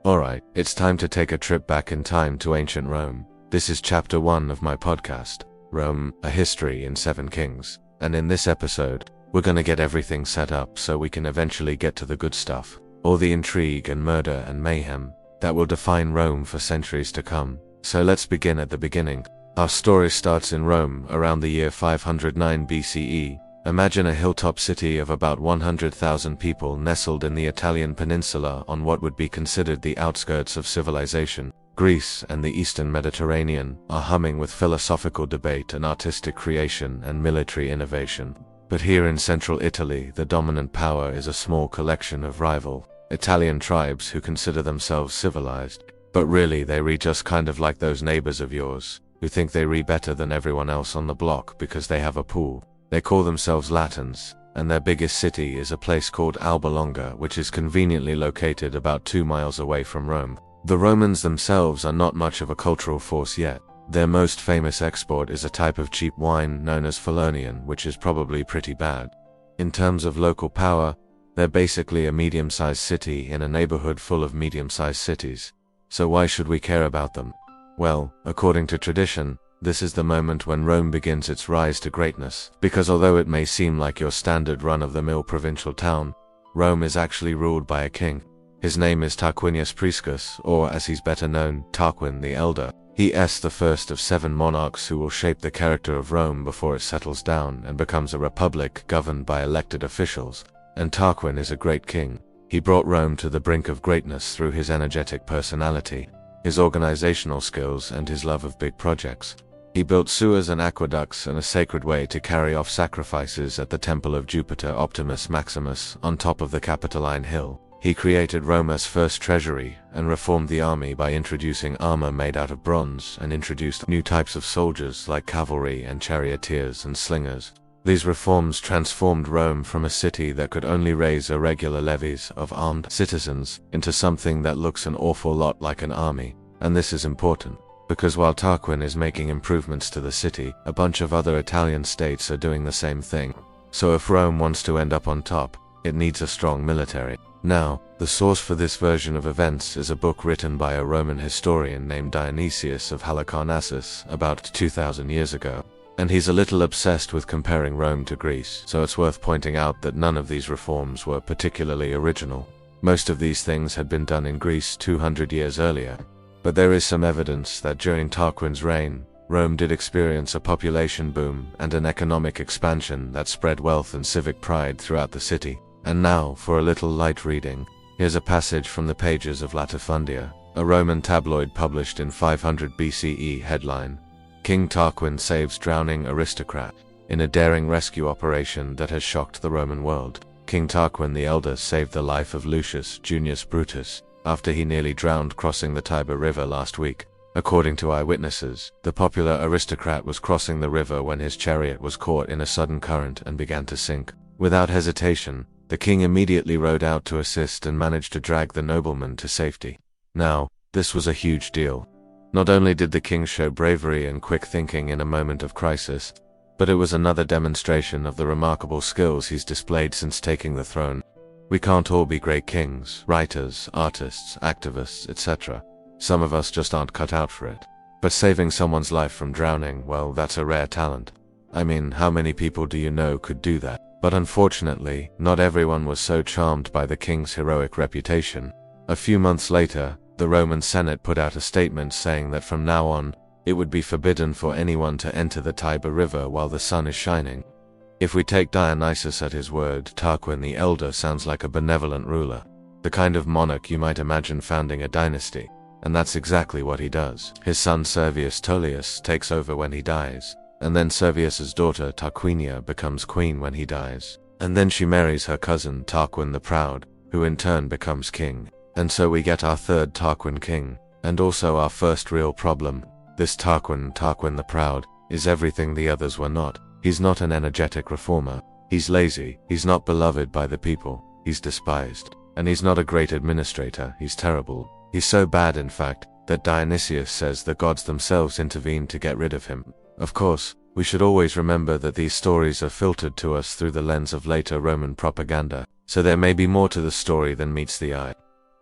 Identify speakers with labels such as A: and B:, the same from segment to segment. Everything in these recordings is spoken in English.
A: Alright, it's time to take a trip back in time to ancient Rome. This is chapter 1 of my podcast, Rome, A History in 7 Kings. And in this episode, we're gonna get everything set up so we can eventually get to the good stuff. All the intrigue and murder and mayhem that will define Rome for centuries to come. So let's begin at the beginning. Our story starts in Rome around the year 509 BCE. Imagine a hilltop city of about 100,000 people nestled in the Italian peninsula on what would be considered the outskirts of civilization. Greece and the Eastern Mediterranean are humming with philosophical debate and artistic creation and military innovation. But here in central Italy, the dominant power is a small collection of rival Italian tribes who consider themselves civilized. But really, they read just kind of like those neighbors of yours, who think they read better than everyone else on the block because they have a pool. They call themselves Latins, and their biggest city is a place called Alba Longa, which is conveniently located about 2 miles away from Rome. The Romans themselves are not much of a cultural force yet. Their most famous export is a type of cheap wine known as Falernian, which is probably pretty bad. In terms of local power, they're basically a medium-sized city in a neighborhood full of medium-sized cities. So why should we care about them? Well, according to tradition, this is the moment when Rome begins its rise to greatness, because although it may seem like your standard run-of-the-mill provincial town, Rome is actually ruled by a king. His name is Tarquinius Priscus, or as he's better known, Tarquin the Elder. He is the first of 7 monarchs who will shape the character of Rome before it settles down and becomes a republic governed by elected officials. And Tarquin is a great king. He brought Rome to the brink of greatness through his energetic personality, his organizational skills, and his love of big projects. He built sewers and aqueducts and a sacred way to carry off sacrifices at the temple of Jupiter Optimus Maximus on top of the Capitoline Hill. He created Rome's first treasury and reformed the army by introducing armor made out of bronze and introduced new types of soldiers like cavalry and charioteers and slingers. These reforms transformed Rome from a city that could only raise irregular levies of armed citizens into something that looks an awful lot like an army. And this is important, because while Tarquin is making improvements to the city, a bunch of other Italian states are doing the same thing. So if Rome wants to end up on top, it needs a strong military. Now, the source for this version of events is a book written by a Roman historian named Dionysius of Halicarnassus about 2,000 years ago. And he's a little obsessed with comparing Rome to Greece, so it's worth pointing out that none of these reforms were particularly original. Most of these things had been done in Greece 200 years earlier. But there is some evidence that during Tarquin's reign, Rome did experience a population boom and an economic expansion that spread wealth and civic pride throughout the city. And now, for a little light reading, here's a passage from the pages of Latifundia, a Roman tabloid published in 500 BCE headline, King Tarquin saves drowning aristocrat. In a daring rescue operation that has shocked the Roman world, King Tarquin the Elder saved the life of Lucius Junius Brutus after he nearly drowned crossing the Tiber River last week. According to eyewitnesses, the popular aristocrat was crossing the river when his chariot was caught in a sudden current and began to sink. Without hesitation, the king immediately rode out to assist and managed to drag the nobleman to safety. Now, this was a huge deal. Not only did the king show bravery and quick thinking in a moment of crisis, but it was another demonstration of the remarkable skills he's displayed since taking the throne. We can't all be great kings, writers, artists, activists, etc. Some of us just aren't cut out for it. But saving someone's life from drowning, well, that's a rare talent. I mean, how many people do you know could do that? But unfortunately, not everyone was so charmed by the king's heroic reputation. A few months later, the Roman Senate put out a statement saying that from now on, it would be forbidden for anyone to enter the Tiber River while the sun is shining. If we take Dionysius at his word, Tarquin the Elder sounds like a benevolent ruler, the kind of monarch you might imagine founding a dynasty, and that's exactly what he does. His son Servius Tullius takes over when he dies, and then Servius's daughter Tarquinia becomes queen when he dies, and then she marries her cousin Tarquin the Proud, who in turn becomes king. And so we get our third Tarquin king, and also our first real problem. This Tarquin the Proud is everything the others were not. He's not an energetic reformer. He's lazy, he's not beloved by the people, he's despised. And he's not a great administrator, he's terrible. He's so bad, in fact, that Dionysius says the gods themselves intervened to get rid of him. Of course, we should always remember that these stories are filtered to us through the lens of later Roman propaganda, so there may be more to the story than meets the eye.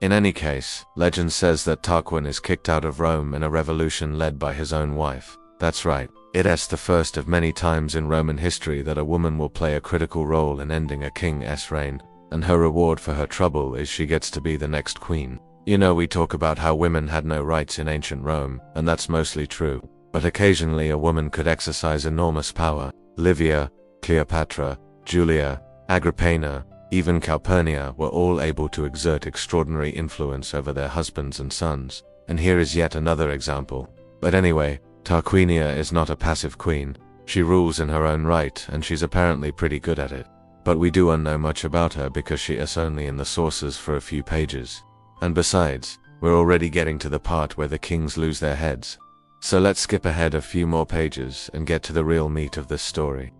A: In any case, legend says that Tarquin is kicked out of Rome in a revolution led by his own wife. That's right, it's the first of many times in Roman history that a woman will play a critical role in ending a king's reign, and her reward for her trouble is she gets to be the next queen. You know, we talk about how women had no rights in ancient Rome, and that's mostly true, but occasionally a woman could exercise enormous power. Livia, Cleopatra, Julia, Agrippina, even Calpurnia were all able to exert extraordinary influence over their husbands and sons, and here is yet another example. But anyway, Tarquinia is not a passive queen. She rules in her own right, and she's apparently pretty good at it. But we don't know much about her because she is only in the sources for a few pages. And besides, we're already getting to the part where the kings lose their heads. So let's skip ahead a few more pages and get to the real meat of this story.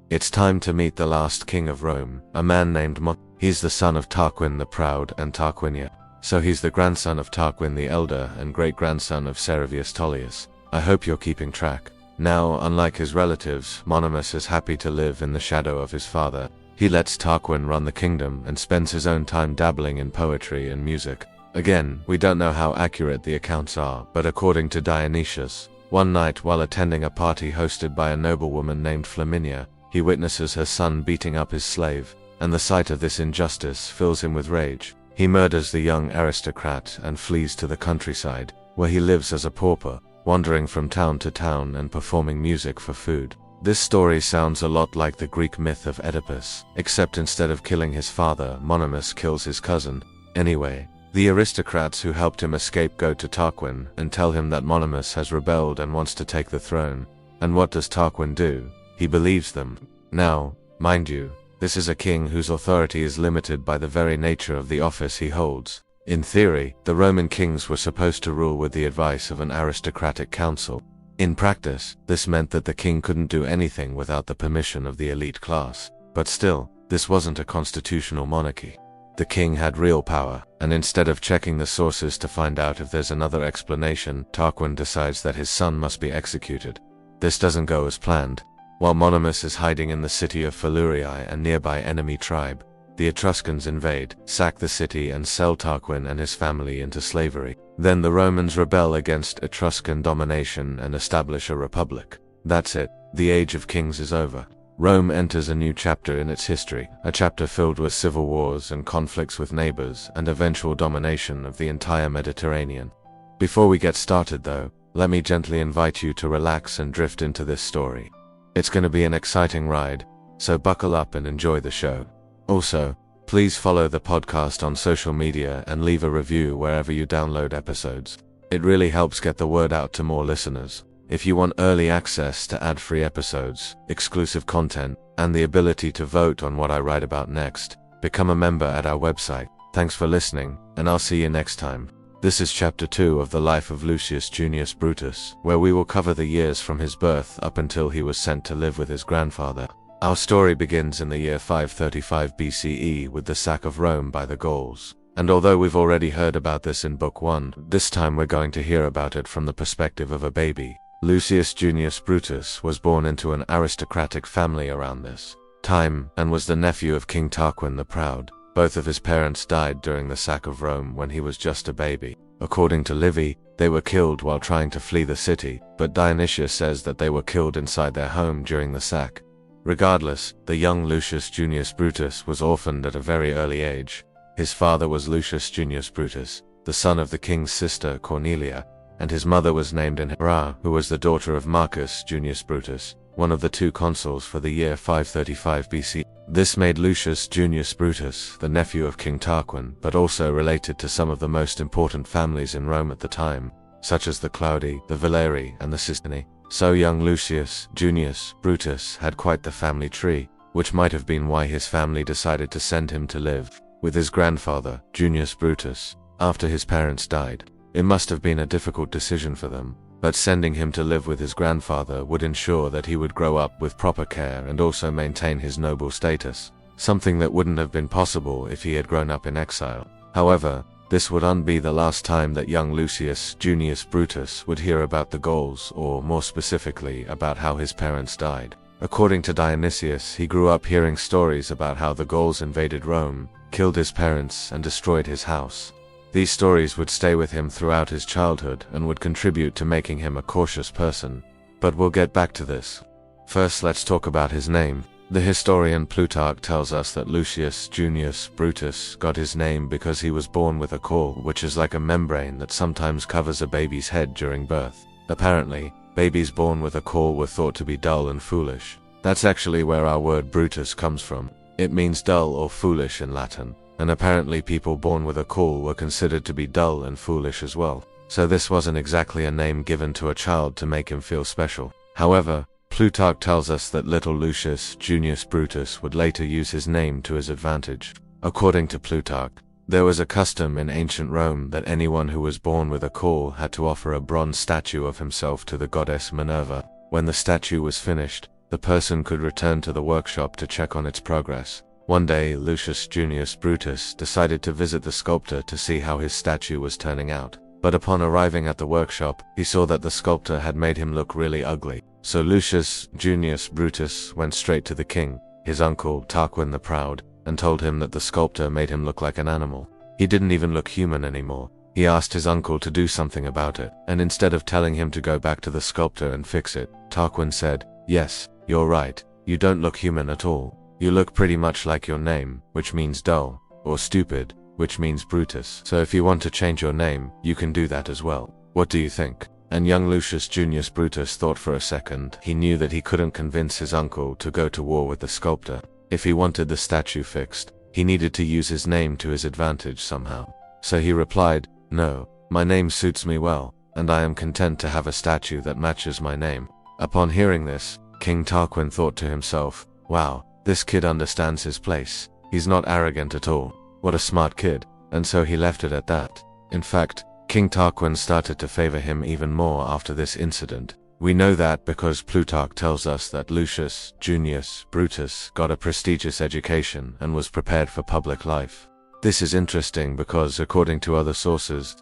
A: It's time to meet the last king of Rome, a man named Monarchy. He's the son of Tarquin the Proud and Tarquinia. So he's the grandson of Tarquin the Elder and great-grandson of Servius Tullius. I hope you're keeping track. Now, unlike his relatives, Monarchy is happy to live in the shadow of his father. He lets Tarquin run the kingdom and spends his own time dabbling in poetry and music. Again, we don't know how accurate the accounts are, but according to Dionysius, one night while attending a party hosted by a noblewoman named Flaminia, he witnesses her son beating up his slave, and the sight of this injustice fills him with rage. He murders the young aristocrat and flees to the countryside, where he lives as a pauper, wandering from town to town and performing music for food. This story sounds a lot like the Greek myth of Oedipus, except instead of killing his father, Monarchy kills his cousin. Anyway, the aristocrats who helped him escape go to Tarquin and tell him that Monarchy has rebelled and wants to take the throne. And what does Tarquin do? He believes them. Now, mind you, this is a king whose authority is limited by the very nature of the office he holds. In theory, the Roman kings were supposed to rule with the advice of an aristocratic council. In practice, this meant that the king couldn't do anything without the permission of the elite class. But still, this wasn't a constitutional monarchy. The king had real power, and instead of checking the sources to find out if there's another explanation, Tarquin decides that his son must be executed. This doesn't go as planned. While Monarchy is hiding in the city of Falurii, a nearby enemy tribe, the Etruscans invade, sack the city and sell Tarquin and his family into slavery. Then the Romans rebel against Etruscan domination and establish a republic. That's it. The age of kings is over. Rome enters a new chapter in its history, a chapter filled with civil wars and conflicts with neighbors and eventual domination of the entire Mediterranean. Before we get started though, let me gently invite you to relax and drift into this story. It's going to be an exciting ride, so buckle up and enjoy the show. Also, please follow the podcast on social media and leave a review wherever you download episodes. It really helps get the word out to more listeners. If you want early access to ad-free episodes, exclusive content, and the ability to vote on what I write about next, become a member at our website. Thanks for listening, and I'll see you next time. This is Chapter 2 of the life of Lucius Junius Brutus, where we will cover the years from his birth up until he was sent to live with his grandfather. Our story begins in the year 535 BCE with the sack of Rome by the Gauls. And although we've already heard about this in Book 1, this time we're going to hear about it from the perspective of a baby. Lucius Junius Brutus was born into an aristocratic family around this time, and was the nephew of King Tarquin the Proud. Both of his parents died during the sack of Rome when he was just a baby. According to Livy, they were killed while trying to flee the city, but Dionysius says that they were killed inside their home during the sack. Regardless, the young Lucius Junius Brutus was orphaned at a very early age. His father was Lucius Junius Brutus, the son of the king's sister Cornelia, and his mother was named Hera, who was the daughter of Marcus Junius Brutus, one of the two consuls for the year 535 BC. This made Lucius Junius Brutus the nephew of King Tarquin, but also related to some of the most important families in Rome at the time, such as the Claudi, the Valeri, and the Sicily. So young Lucius Junius Brutus had quite the family tree, which might have been why his family decided to send him to live with his grandfather, Junius Brutus, after his parents died. It must have been a difficult decision for them, but sending him to live with his grandfather would ensure that he would grow up with proper care and also maintain his noble status, something that wouldn't have been possible if he had grown up in exile. However, this wouldn't be the last time that young Lucius Junius Brutus would hear about the Gauls, or more specifically, about how his parents died. According to Dionysius, he grew up hearing stories about how the Gauls invaded Rome, killed his parents, and destroyed his house. These stories would stay with him throughout his childhood and would contribute to making him a cautious person. But we'll get back to this. First, let's talk about his name. The historian Plutarch tells us that Lucius Junius Brutus got his name because he was born with a caul, which is like a membrane that sometimes covers a baby's head during birth. Apparently, babies born with a caul were thought to be dull and foolish. That's actually where our word Brutus comes from. It means dull or foolish in Latin, and apparently people born with a caul were considered to be dull and foolish as well. So this wasn't exactly a name given to a child to make him feel special. However, Plutarch tells us that little Lucius Junius Brutus would later use his name to his advantage. According to Plutarch, there was a custom in ancient Rome that anyone who was born with a caul had to offer a bronze statue of himself to the goddess Minerva. When the statue was finished, the person could return to the workshop to check on its progress. One day, Lucius Junius Brutus decided to visit the sculptor to see how his statue was turning out. But upon arriving at the workshop, he saw that the sculptor had made him look really ugly. So Lucius Junius Brutus went straight to the king, his uncle Tarquin the Proud, and told him that the sculptor made him look like an animal. He didn't even look human anymore. He asked his uncle to do something about it, and instead of telling him to go back to the sculptor and fix it, Tarquin said, "Yes, you're right, you don't look human at all. You look pretty much like your name, which means dull, or stupid, which means Brutus. So if you want to change your name, you can do that as well. What do you think?" And young Lucius Junius Brutus thought for a second. He knew that he couldn't convince his uncle to go to war with the sculptor. If he wanted the statue fixed, he needed to use his name to his advantage somehow. So he replied, "No, my name suits me well, and I am content to have a statue that matches my name." Upon hearing this, King Tarquin thought to himself, "Wow, this kid understands his place. He's not arrogant at all. What a smart kid." And so he left it at that. In fact, King Tarquin started to favor him even more after this incident. We know that because Plutarch tells us that Lucius Junius Brutus got a prestigious education and was prepared for public life. This is interesting because, according to other sources,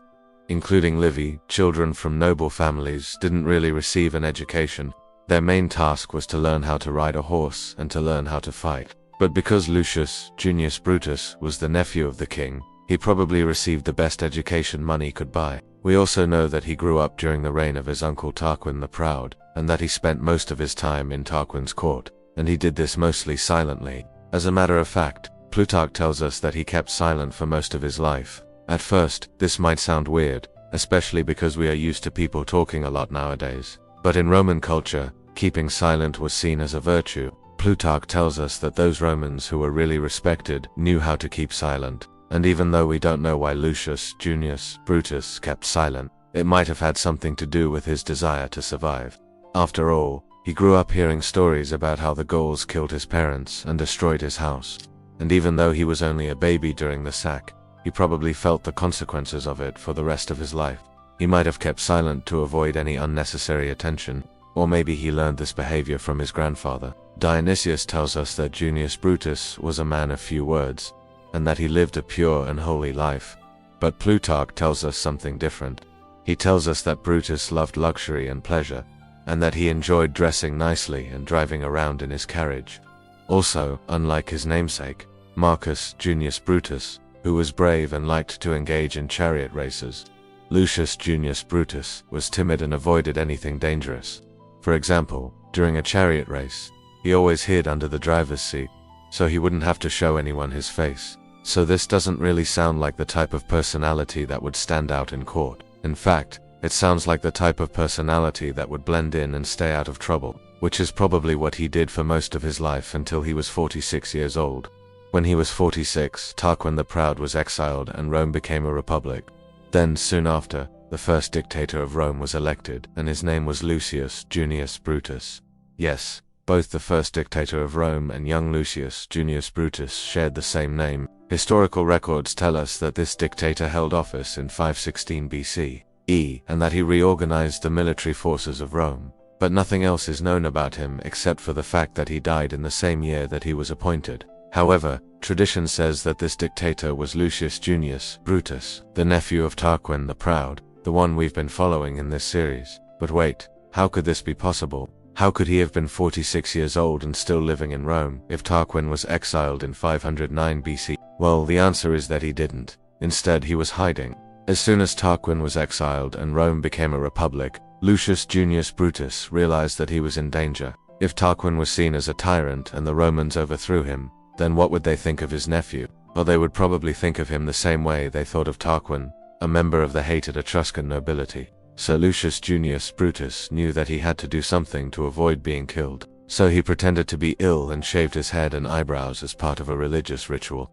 A: including Livy, children from noble families didn't really receive an education. Their main task was to learn how to ride a horse and to learn how to fight. But because Lucius Junius Brutus was the nephew of the king, he probably received the best education money could buy. We also know that he grew up during the reign of his uncle Tarquin the Proud, and that he spent most of his time in Tarquin's court, and he did this mostly silently. As a matter of fact, Plutarch tells us that he kept silent for most of his life. At first, this might sound weird, especially because we are used to people talking a lot nowadays. But in Roman culture, keeping silent was seen as a virtue. Plutarch tells us that those Romans who were really respected knew how to keep silent. And even though we don't know why Lucius Junius Brutus kept silent, it might have had something to do with his desire to survive. After all, he grew up hearing stories about how the Gauls killed his parents and destroyed his house. And even though he was only a baby during the sack, he probably felt the consequences of it for the rest of his life. He might have kept silent to avoid any unnecessary attention, or maybe he learned this behavior from his grandfather. Dionysius tells us that Junius Brutus was a man of few words, and that he lived a pure and holy life. But Plutarch tells us something different. He tells us that Brutus loved luxury and pleasure, and that he enjoyed dressing nicely and driving around in his carriage. Also, unlike his namesake, Marcus Junius Brutus, who was brave and liked to engage in chariot races, Lucius Junius Brutus was timid and avoided anything dangerous. For example, during a chariot race, he always hid under the driver's seat, so he wouldn't have to show anyone his face. So this doesn't really sound like the type of personality that would stand out in court. In fact, it sounds like the type of personality that would blend in and stay out of trouble, which is probably what he did for most of his life until he was 46 years old. When he was 46, Tarquin the Proud was exiled and Rome became a republic. Then, soon after, the first dictator of Rome was elected, and his name was Lucius Junius Brutus. Yes, both the first dictator of Rome and young Lucius Junius Brutus shared the same name. Historical records tell us that this dictator held office in 516 BCE, and that he reorganized the military forces of Rome. But nothing else is known about him except for the fact that he died in the same year that he was appointed. However, tradition says that this dictator was Lucius Junius Brutus, the nephew of Tarquin the Proud, the one we've been following in this series. But wait, how could this be possible? How could he have been 46 years old and still living in Rome if Tarquin was exiled in 509 BC? Well, the answer is that he didn't. Instead, he was hiding. As soon as Tarquin was exiled and Rome became a republic, Lucius Junius Brutus realized that he was in danger. If Tarquin was seen as a tyrant and the Romans overthrew him, then what would they think of his nephew? Well, they would probably think of him the same way they thought of Tarquin, a member of the hated Etruscan nobility. So Lucius Junius Brutus knew that he had to do something to avoid being killed. So he pretended to be ill and shaved his head and eyebrows as part of a religious ritual.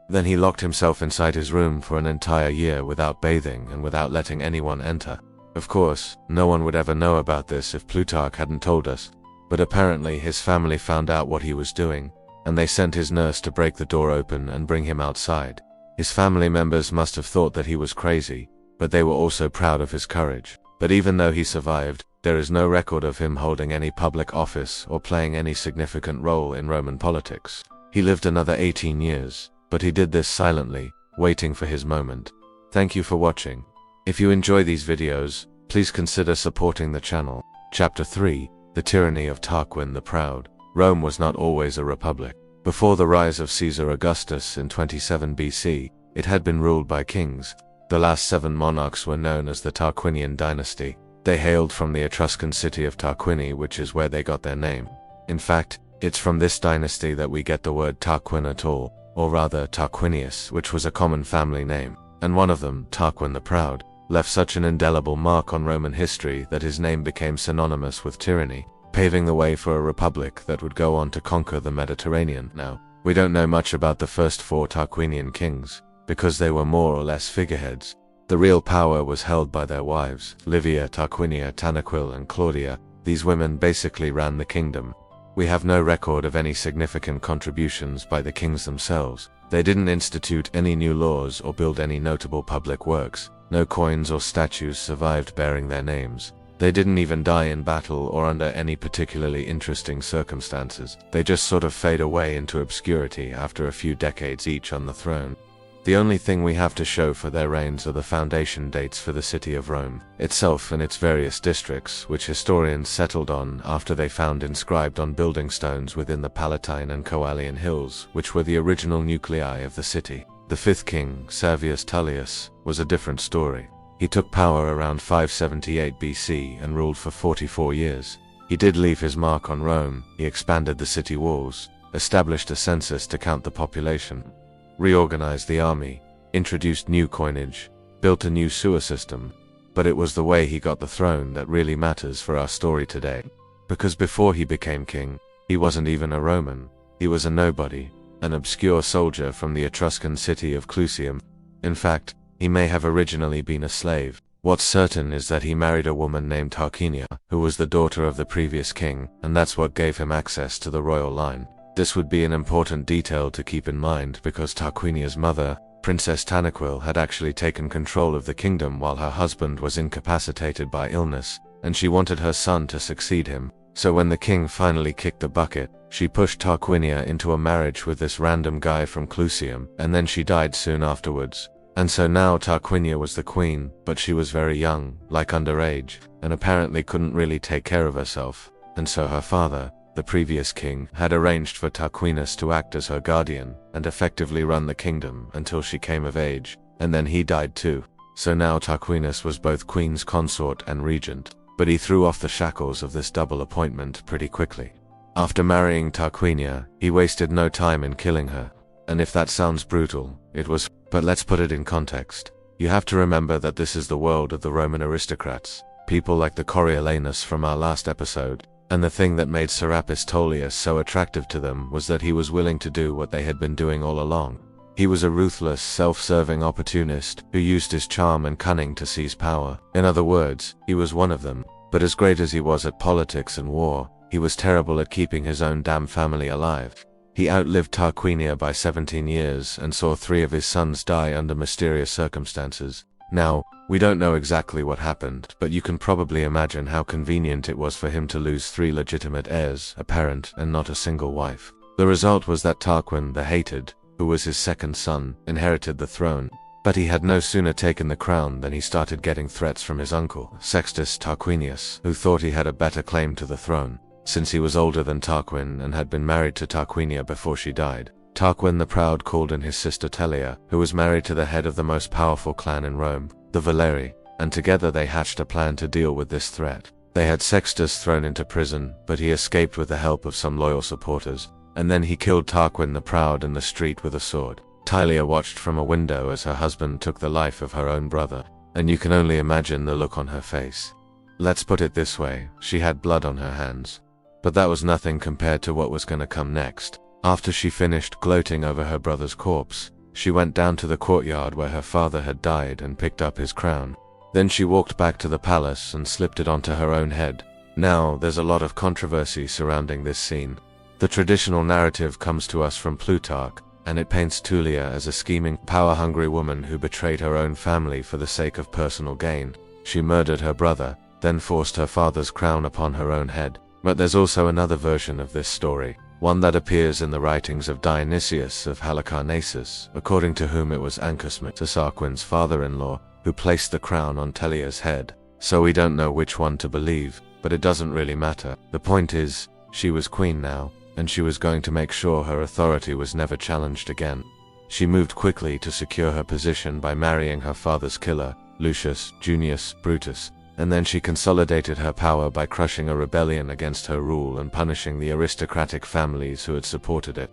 A: Then he locked himself inside his room for an entire year without bathing and without letting anyone enter. Of course, no one would ever know about this if Plutarch hadn't told us, but apparently his family found out what he was doing, and they sent his nurse to break the door open and bring him outside. His family members must have thought that he was crazy, but they were also proud of his courage. But even though he survived, there is no record of him holding any public office or playing any significant role in Roman politics. He lived another 18 years, but he did this silently, waiting for his moment. Thank you for watching. If you enjoy these videos, please consider supporting the channel. Chapter 3: The Tyranny of Tarquin the Proud. Rome was not always a republic. Before the rise of Caesar Augustus in 27 BC, it had been ruled by kings. The last 7 monarchs were known as the Tarquinian dynasty. They hailed from the Etruscan city of Tarquini, which is where they got their name. In fact, it's from this dynasty that we get the word Tarquin at all, or rather Tarquinius, which was a common family name. And one of them, Tarquin the Proud, left such an indelible mark on Roman history that his name became synonymous with tyranny, paving the way for a republic that would go on to conquer the Mediterranean. Now, we don't know much about the first 4 Tarquinian kings, because they were more or less figureheads. The real power was held by their wives, Livia, Tarquinia, Tanaquil, and Claudia. These women basically ran the kingdom. We have no record of any significant contributions by the kings themselves. They didn't institute any new laws or build any notable public works. No coins or statues survived bearing their names. They didn't even die in battle or under any particularly interesting circumstances. They just sort of fade away into obscurity after a few decades each on the throne. The only thing we have to show for their reigns are the foundation dates for the city of Rome itself and its various districts, which historians settled on after they found inscribed on building stones within the Palatine and Coelian hills, which were the original nuclei of the city. The 5th king, Servius Tullius, was a different story. He took power around 578 BC and ruled for 44 years. He did leave his mark on Rome. He expanded the city walls, established a census to count the population, reorganized the army, introduced new coinage, built a new sewer system. But it was the way he got the throne that really matters for our story today. Because before he became king, he wasn't even a Roman. He was a nobody, an obscure soldier from the Etruscan city of Clusium. In fact, he may have originally been a slave. What's certain is that he married a woman named Tarquinia, who was the daughter of the previous king, and that's what gave him access to the royal line. This would be an important detail to keep in mind because Tarquinia's mother, Princess Tanaquil, had actually taken control of the kingdom while her husband was incapacitated by illness, and she wanted her son to succeed him. So when the king finally kicked the bucket, she pushed Tarquinia into a marriage with this random guy from Clusium, and then she died soon afterwards. And so now Tarquinia was the queen, but she was very young, like underage, and apparently couldn't really take care of herself. And so her father, the previous king, had arranged for Tarquinius to act as her guardian and effectively run the kingdom until she came of age, and then he died too. So now Tarquinius was both queen's consort and regent, but he threw off the shackles of this double appointment pretty quickly. After marrying Tarquinia, he wasted no time in killing her. And if that sounds brutal, it was. But let's put it in context. You have to remember that this is the world of the Roman aristocrats, people like the Coriolanus from our last episode, and the thing that made Serapis Tullius so attractive to them was that he was willing to do what they had been doing all along. He was a ruthless, self-serving opportunist who used his charm and cunning to seize power. In other words, he was one of them. But as great as he was at politics and war, he was terrible at keeping his own damn family alive. He outlived Tarquinia by 17 years and saw 3 of his sons die under mysterious circumstances. Now, we don't know exactly what happened, but you can probably imagine how convenient it was for him to lose 3 legitimate heirs, a parent, and not a single wife. The result was that Tarquin the Hated, who was his second son, inherited the throne. But he had no sooner taken the crown than he started getting threats from his uncle, Sextus Tarquinius, who thought he had a better claim to the throne, since he was older than Tarquin and had been married to Tarquinia before she died. Tarquin the Proud called in his sister Tellia, who was married to the head of the most powerful clan in Rome, the Valeri, and together they hatched a plan to deal with this threat. They had Sextus thrown into prison, but he escaped with the help of some loyal supporters, and then he killed Tarquin the Proud in the street with a sword. Tellia watched from a window as her husband took the life of her own brother, and you can only imagine the look on her face. Let's put it this way, she had blood on her hands. But that was nothing compared to what was going to come next. After she finished gloating over her brother's corpse, she went down to the courtyard where her father had died and picked up his crown. Then she walked back to the palace and slipped it onto her own head. Now, there's a lot of controversy surrounding this scene. The traditional narrative comes to us from Plutarch, and it paints Tullia as a scheming, power-hungry woman who betrayed her own family for the sake of personal gain. She murdered her brother, then forced her father's crown upon her own head. But there's also another version of this story, one that appears in the writings of Dionysius of Halicarnassus, according to whom it was Ancusmus, Tarquin's father-in-law, who placed the crown on Tellia's head. So we don't know which one to believe, but it doesn't really matter. The point is, she was queen now, and she was going to make sure her authority was never challenged again. She moved quickly to secure her position by marrying her father's killer, Lucius Junius Brutus, and then she consolidated her power by crushing a rebellion against her rule and punishing the aristocratic families who had supported it.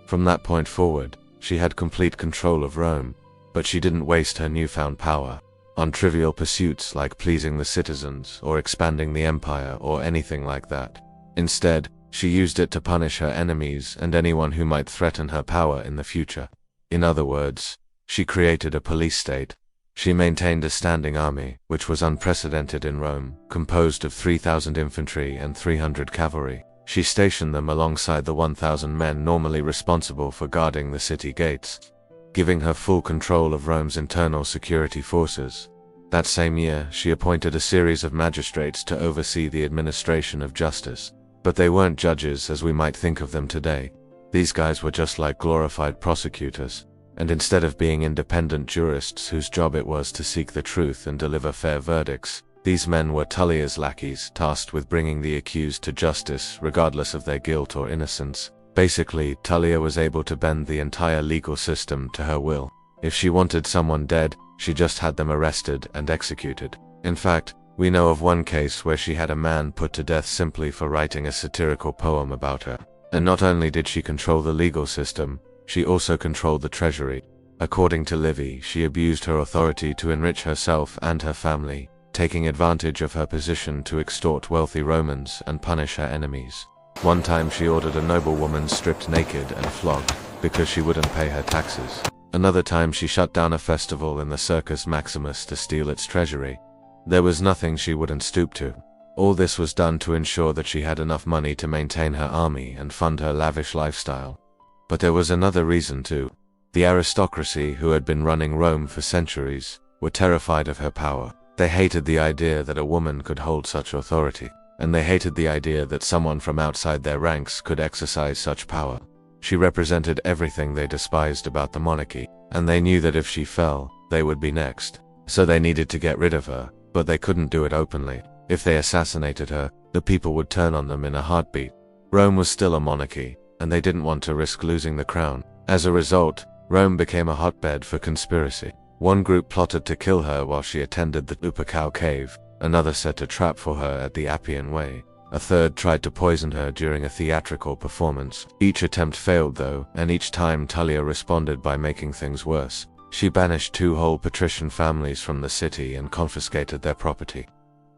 A: From that point forward, she had complete control of Rome, but she didn't waste her newfound power on trivial pursuits like pleasing the citizens or expanding the empire or anything like that. Instead, she used it to punish her enemies and anyone who might threaten her power in the future. In other words, she created a police state. She maintained a standing army, which was unprecedented in Rome, composed of 3,000 infantry and 300 cavalry. She stationed them alongside the 1,000 men normally responsible for guarding the city gates, giving her full control of Rome's internal security forces. That same year, she appointed a series of magistrates to oversee the administration of justice. But they weren't judges as we might think of them today. These guys were just like glorified prosecutors, and instead of being independent jurists whose job it was to seek the truth and deliver fair verdicts, these men were Tullia's lackeys tasked with bringing the accused to justice regardless of their guilt or innocence. Basically, Tullia was able to bend the entire legal system to her will. If she wanted someone dead, she just had them arrested and executed. In fact, we know of one case where she had a man put to death simply for writing a satirical poem about her. And not only did she control the legal system, she also controlled the treasury. According to Livy, she abused her authority to enrich herself and her family, taking advantage of her position to extort wealthy Romans and punish her enemies. One time she ordered a noblewoman stripped naked and flogged because she wouldn't pay her taxes. Another time she shut down a festival in the Circus Maximus to steal its treasury. There was nothing she wouldn't stoop to. All this was done to ensure that she had enough money to maintain her army and fund her lavish lifestyle. But there was another reason too. The aristocracy, who had been running Rome for centuries, were terrified of her power. They hated the idea that a woman could hold such authority, and they hated the idea that someone from outside their ranks could exercise such power. She represented everything they despised about the monarchy, and they knew that if she fell, they would be next. So they needed to get rid of her, but they couldn't do it openly. If they assassinated her, the people would turn on them in a heartbeat. Rome was still a monarchy, and they didn't want to risk losing the crown. As a result, Rome became a hotbed for conspiracy. One group plotted to kill her while she attended the Lupercal cave, another set a trap for her at the Appian Way, a third tried to poison her during a theatrical performance. Each attempt failed though, and each time Tullia responded by making things worse. She banished 2 whole patrician families from the city and confiscated their property.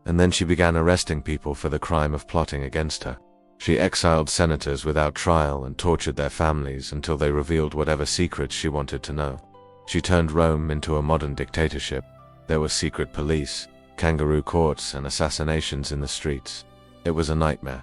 A: And then she began arresting people for the crime of plotting against her. She exiled senators without trial and tortured their families until they revealed whatever secrets she wanted to know. She turned Rome into a modern dictatorship. There was secret police, kangaroo courts, and assassinations in the streets. It was a nightmare.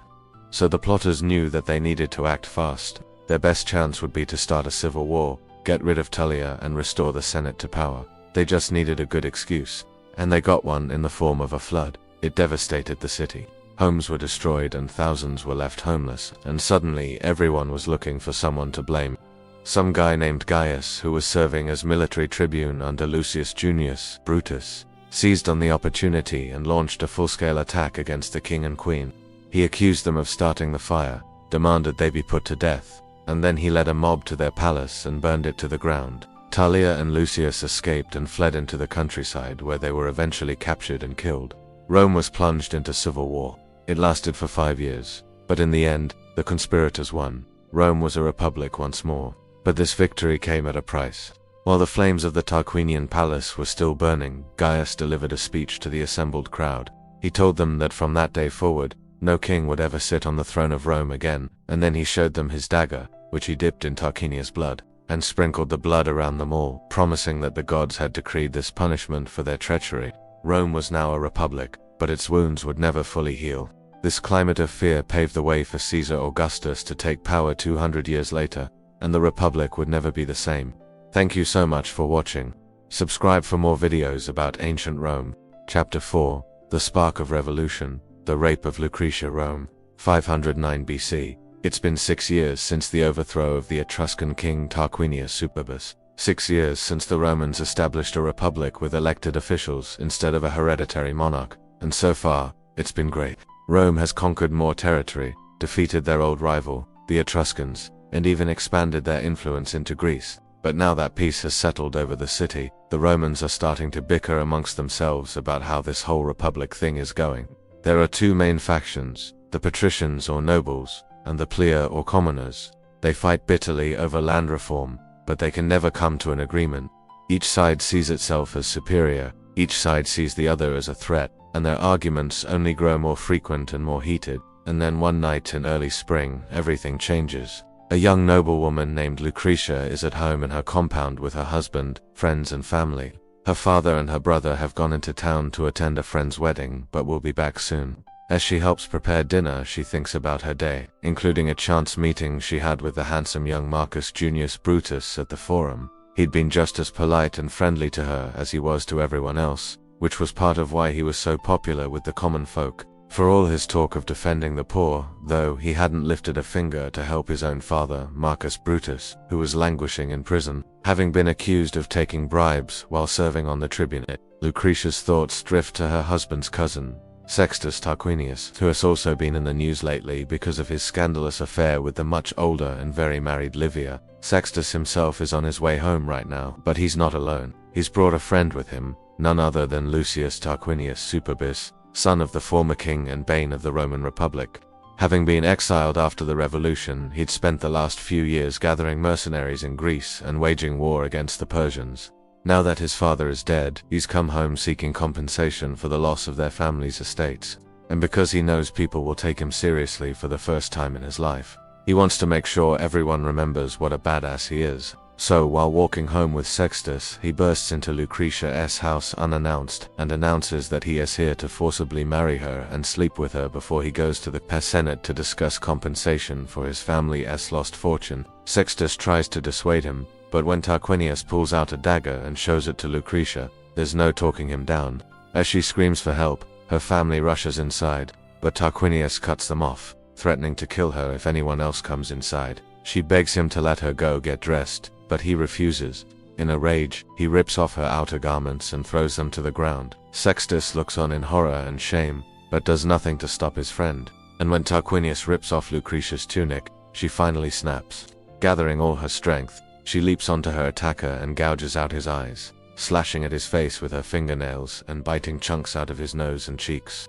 A: So the plotters knew that they needed to act fast. Their best chance would be to start a civil war, get rid of Tullia, and restore the Senate to power. They just needed a good excuse. And they got one in the form of a flood. It devastated the city. Homes were destroyed and thousands were left homeless, and suddenly everyone was looking for someone to blame. Some guy named Gaius, who was serving as military tribune under Lucius Junius Brutus, seized on the opportunity and launched a full-scale attack against the king and queen. He accused them of starting the fire, demanded they be put to death, and then he led a mob to their palace and burned it to the ground. Talia and Lucius escaped and fled into the countryside, where they were eventually captured and killed. Rome was plunged into civil war. It lasted for 5 years, but in the end, the conspirators won. Rome was a republic once more, but this victory came at a price. While the flames of the Tarquinian palace were still burning, Gaius delivered a speech to the assembled crowd. He told them that from that day forward, no king would ever sit on the throne of Rome again, and then he showed them his dagger, which he dipped in Tarquinius' blood, and sprinkled the blood around them all, promising that the gods had decreed this punishment for their treachery. Rome was now a republic, but its wounds would never fully heal. This climate of fear paved the way for Caesar Augustus to take power 200 years later, and the republic would never be the same. Thank you so much for watching. Subscribe for more videos about ancient Rome. Chapter 4, The Spark of Revolution, The Rape of Lucretia. Rome, 509 BC. It's been 6 years since the overthrow of the Etruscan king Tarquinius Superbus. 6 years since the Romans established a republic with elected officials instead of a hereditary monarch, and so far, it's been great. Rome has conquered more territory, defeated their old rival, the Etruscans, and even expanded their influence into Greece. But now that peace has settled over the city, the Romans are starting to bicker amongst themselves about how this whole republic thing is going. There are two main factions, the patricians or nobles, and the plea or commoners. They fight bitterly over land reform, but they can never come to an agreement. Each side sees itself as superior, each side sees the other as a threat, and their arguments only grow more frequent and more heated. And then one night in early spring, everything changes. A young noblewoman named Lucretia is at home in her compound with her husband, friends and family. Her father and her brother have gone into town to attend a friend's wedding, but will be back soon. As she helps prepare dinner, she thinks about her day, including a chance meeting she had with the handsome young Marcus Junius Brutus at the Forum. He'd been just as polite and friendly to her as he was to everyone else, which was part of why he was so popular with the common folk. For all his talk of defending the poor, though, he hadn't lifted a finger to help his own father, Marcus Brutus, who was languishing in prison, having been accused of taking bribes while serving on the tribunate. Lucretia's thoughts drift to her husband's cousin, Sextus Tarquinius, who has also been in the news lately because of his scandalous affair with the much older and very married Livia. Sextus himself is on his way home right now, but he's not alone. He's brought a friend with him, none other than Lucius Tarquinius Superbus, son of the former king and bane of the Roman Republic. Having been exiled after the revolution, he'd spent the last few years gathering mercenaries in Greece and waging war against the Persians. Now that his father is dead, he's come home seeking compensation for the loss of their family's estates. And because he knows people will take him seriously for the first time in his life, he wants to make sure everyone remembers what a badass he is. So, while walking home with Sextus, he bursts into Lucretia's house unannounced and announces that he is here to forcibly marry her and sleep with her before he goes to the Senate to discuss compensation for his family's lost fortune. Sextus tries to dissuade him, but when Tarquinius pulls out a dagger and shows it to Lucretia, there's no talking him down. As she screams for help, her family rushes inside, but Tarquinius cuts them off, threatening to kill her if anyone else comes inside. She begs him to let her go get dressed, but he refuses. In a rage, he rips off her outer garments and throws them to the ground. Sextus looks on in horror and shame, but does nothing to stop his friend. And when Tarquinius rips off Lucretia's tunic, she finally snaps. Gathering all her strength, she leaps onto her attacker and gouges out his eyes, slashing at his face with her fingernails and biting chunks out of his nose and cheeks.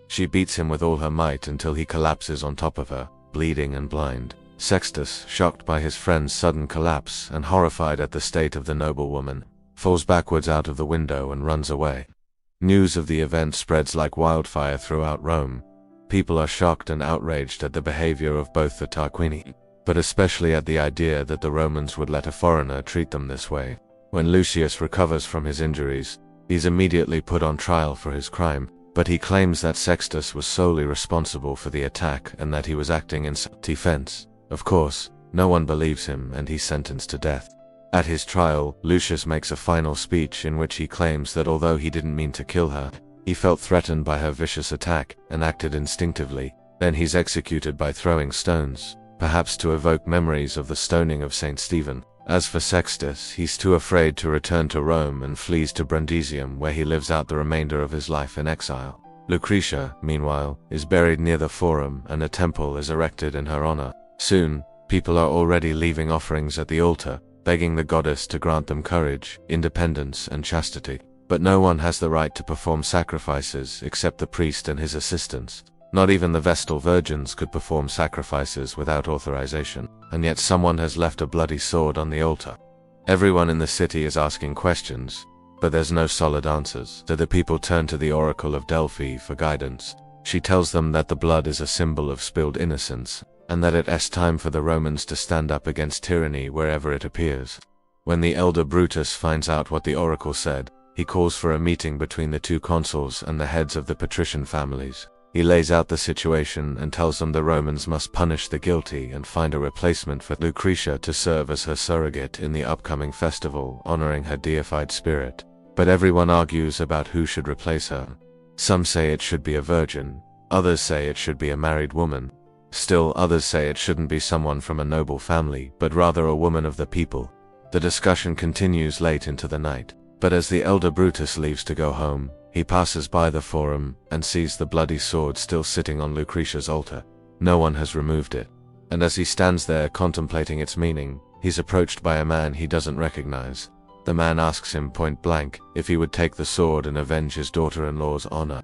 A: She beats him with all her might until he collapses on top of her, bleeding and blind. Sextus, shocked by his friend's sudden collapse and horrified at the state of the noblewoman, falls backwards out of the window and runs away. News of the event spreads like wildfire throughout Rome. People are shocked and outraged at the behavior of both the Tarquini, but especially at the idea that the Romans would let a foreigner treat them this way. When Lucius recovers from his injuries, he's immediately put on trial for his crime, but he claims that Sextus was solely responsible for the attack and that he was acting in self-defense. Of course, no one believes him and he's sentenced to death. At his trial, Lucius makes a final speech in which he claims that although he didn't mean to kill her, he felt threatened by her vicious attack and acted instinctively. Then he's executed by throwing stones, perhaps to evoke memories of the stoning of St. Stephen. As for Sextus, he's too afraid to return to Rome and flees to Brundisium, where he lives out the remainder of his life in exile. Lucretia, meanwhile, is buried near the Forum and a temple is erected in her honor. Soon, People are already leaving offerings at the altar, begging the goddess to grant them courage, independence, and chastity. But no one has the right to perform sacrifices except the priest and his assistants. Not even the Vestal virgins could perform sacrifices without authorization, and yet someone has left a bloody sword on the altar. Everyone in the city is asking questions, but there's no solid answers, so the people turn to the Oracle of Delphi for guidance. She tells them that the blood is a symbol of spilled innocence, and that it's time for the Romans to stand up against tyranny wherever it appears. When the elder Brutus finds out what the oracle said, he calls for a meeting between the two consuls and the heads of the patrician families. He lays out the situation and tells them the Romans must punish the guilty and find a replacement for Lucretia to serve as her surrogate in the upcoming festival, honoring her deified spirit. But everyone argues about who should replace her. Some say it should be a virgin, others say it should be a married woman. Still others say it shouldn't be someone from a noble family, but rather a woman of the people. The discussion continues late into the night, but as the elder Brutus leaves to go home, he passes by the forum and sees the bloody sword still sitting on Lucretia's altar. No one has removed it, and as he stands there contemplating its meaning, he's approached by a man he doesn't recognize. The man asks him point blank if he would take the sword and avenge his daughter-in-law's honor,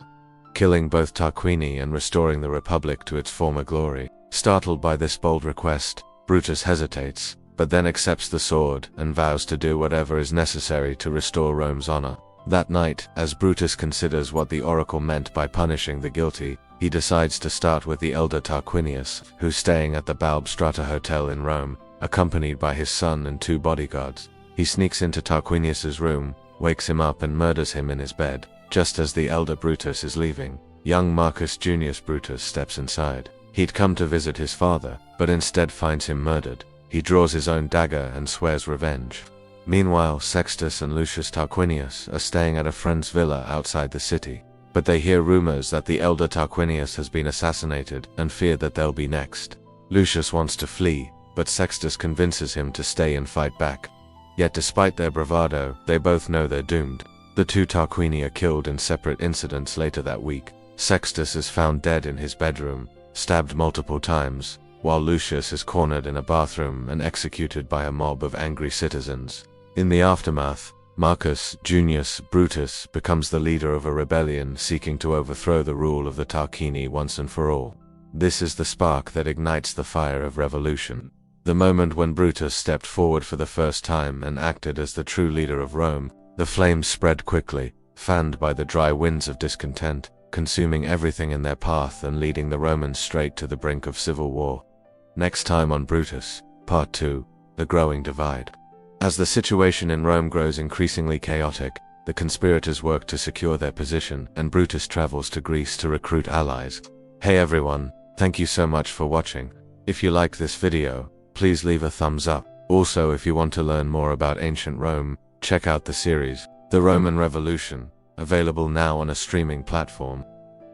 A: killing both Tarquini and restoring the Republic to its former glory. Startled by this bold request, Brutus hesitates, but then accepts the sword and vows to do whatever is necessary to restore Rome's honor. That night, as Brutus considers what the oracle meant by punishing the guilty, he decides to start with the elder Tarquinius, who's staying at the Balbstrata Hotel in Rome, accompanied by his son and 2 bodyguards. He sneaks into Tarquinius's room, wakes him up and murders him in his bed. Just as the elder Brutus is leaving, young Marcus Junius Brutus steps inside. He'd come to visit his father, but instead finds him murdered. He draws his own dagger and swears revenge. Meanwhile, Sextus and Lucius Tarquinius are staying at a friend's villa outside the city, but they hear rumors that the elder Tarquinius has been assassinated and fear that they'll be next. Lucius wants to flee, but Sextus convinces him to stay and fight back. Yet despite their bravado, they both know they're doomed. The 2 Tarquini are killed in separate incidents later that week. Sextus is found dead in his bedroom, stabbed multiple times, while Lucius is cornered in a bathroom and executed by a mob of angry citizens. In the aftermath, Marcus Junius Brutus becomes the leader of a rebellion seeking to overthrow the rule of the Tarquini once and for all. This is the spark that ignites the fire of revolution. The moment when Brutus stepped forward for the first time and acted as the true leader of Rome, the flames spread quickly, fanned by the dry winds of discontent, consuming everything in their path and leading the Romans straight to the brink of civil war. Next time on Brutus, Part 2, The Growing Divide. As the situation in Rome grows increasingly chaotic, the conspirators work to secure their position, and Brutus travels to Greece to recruit allies. Hey everyone, thank you so much for watching. If you like this video, please leave a thumbs up. Also, if you want to learn more about ancient Rome, check out the series, The Roman Revolution, available now on a streaming platform.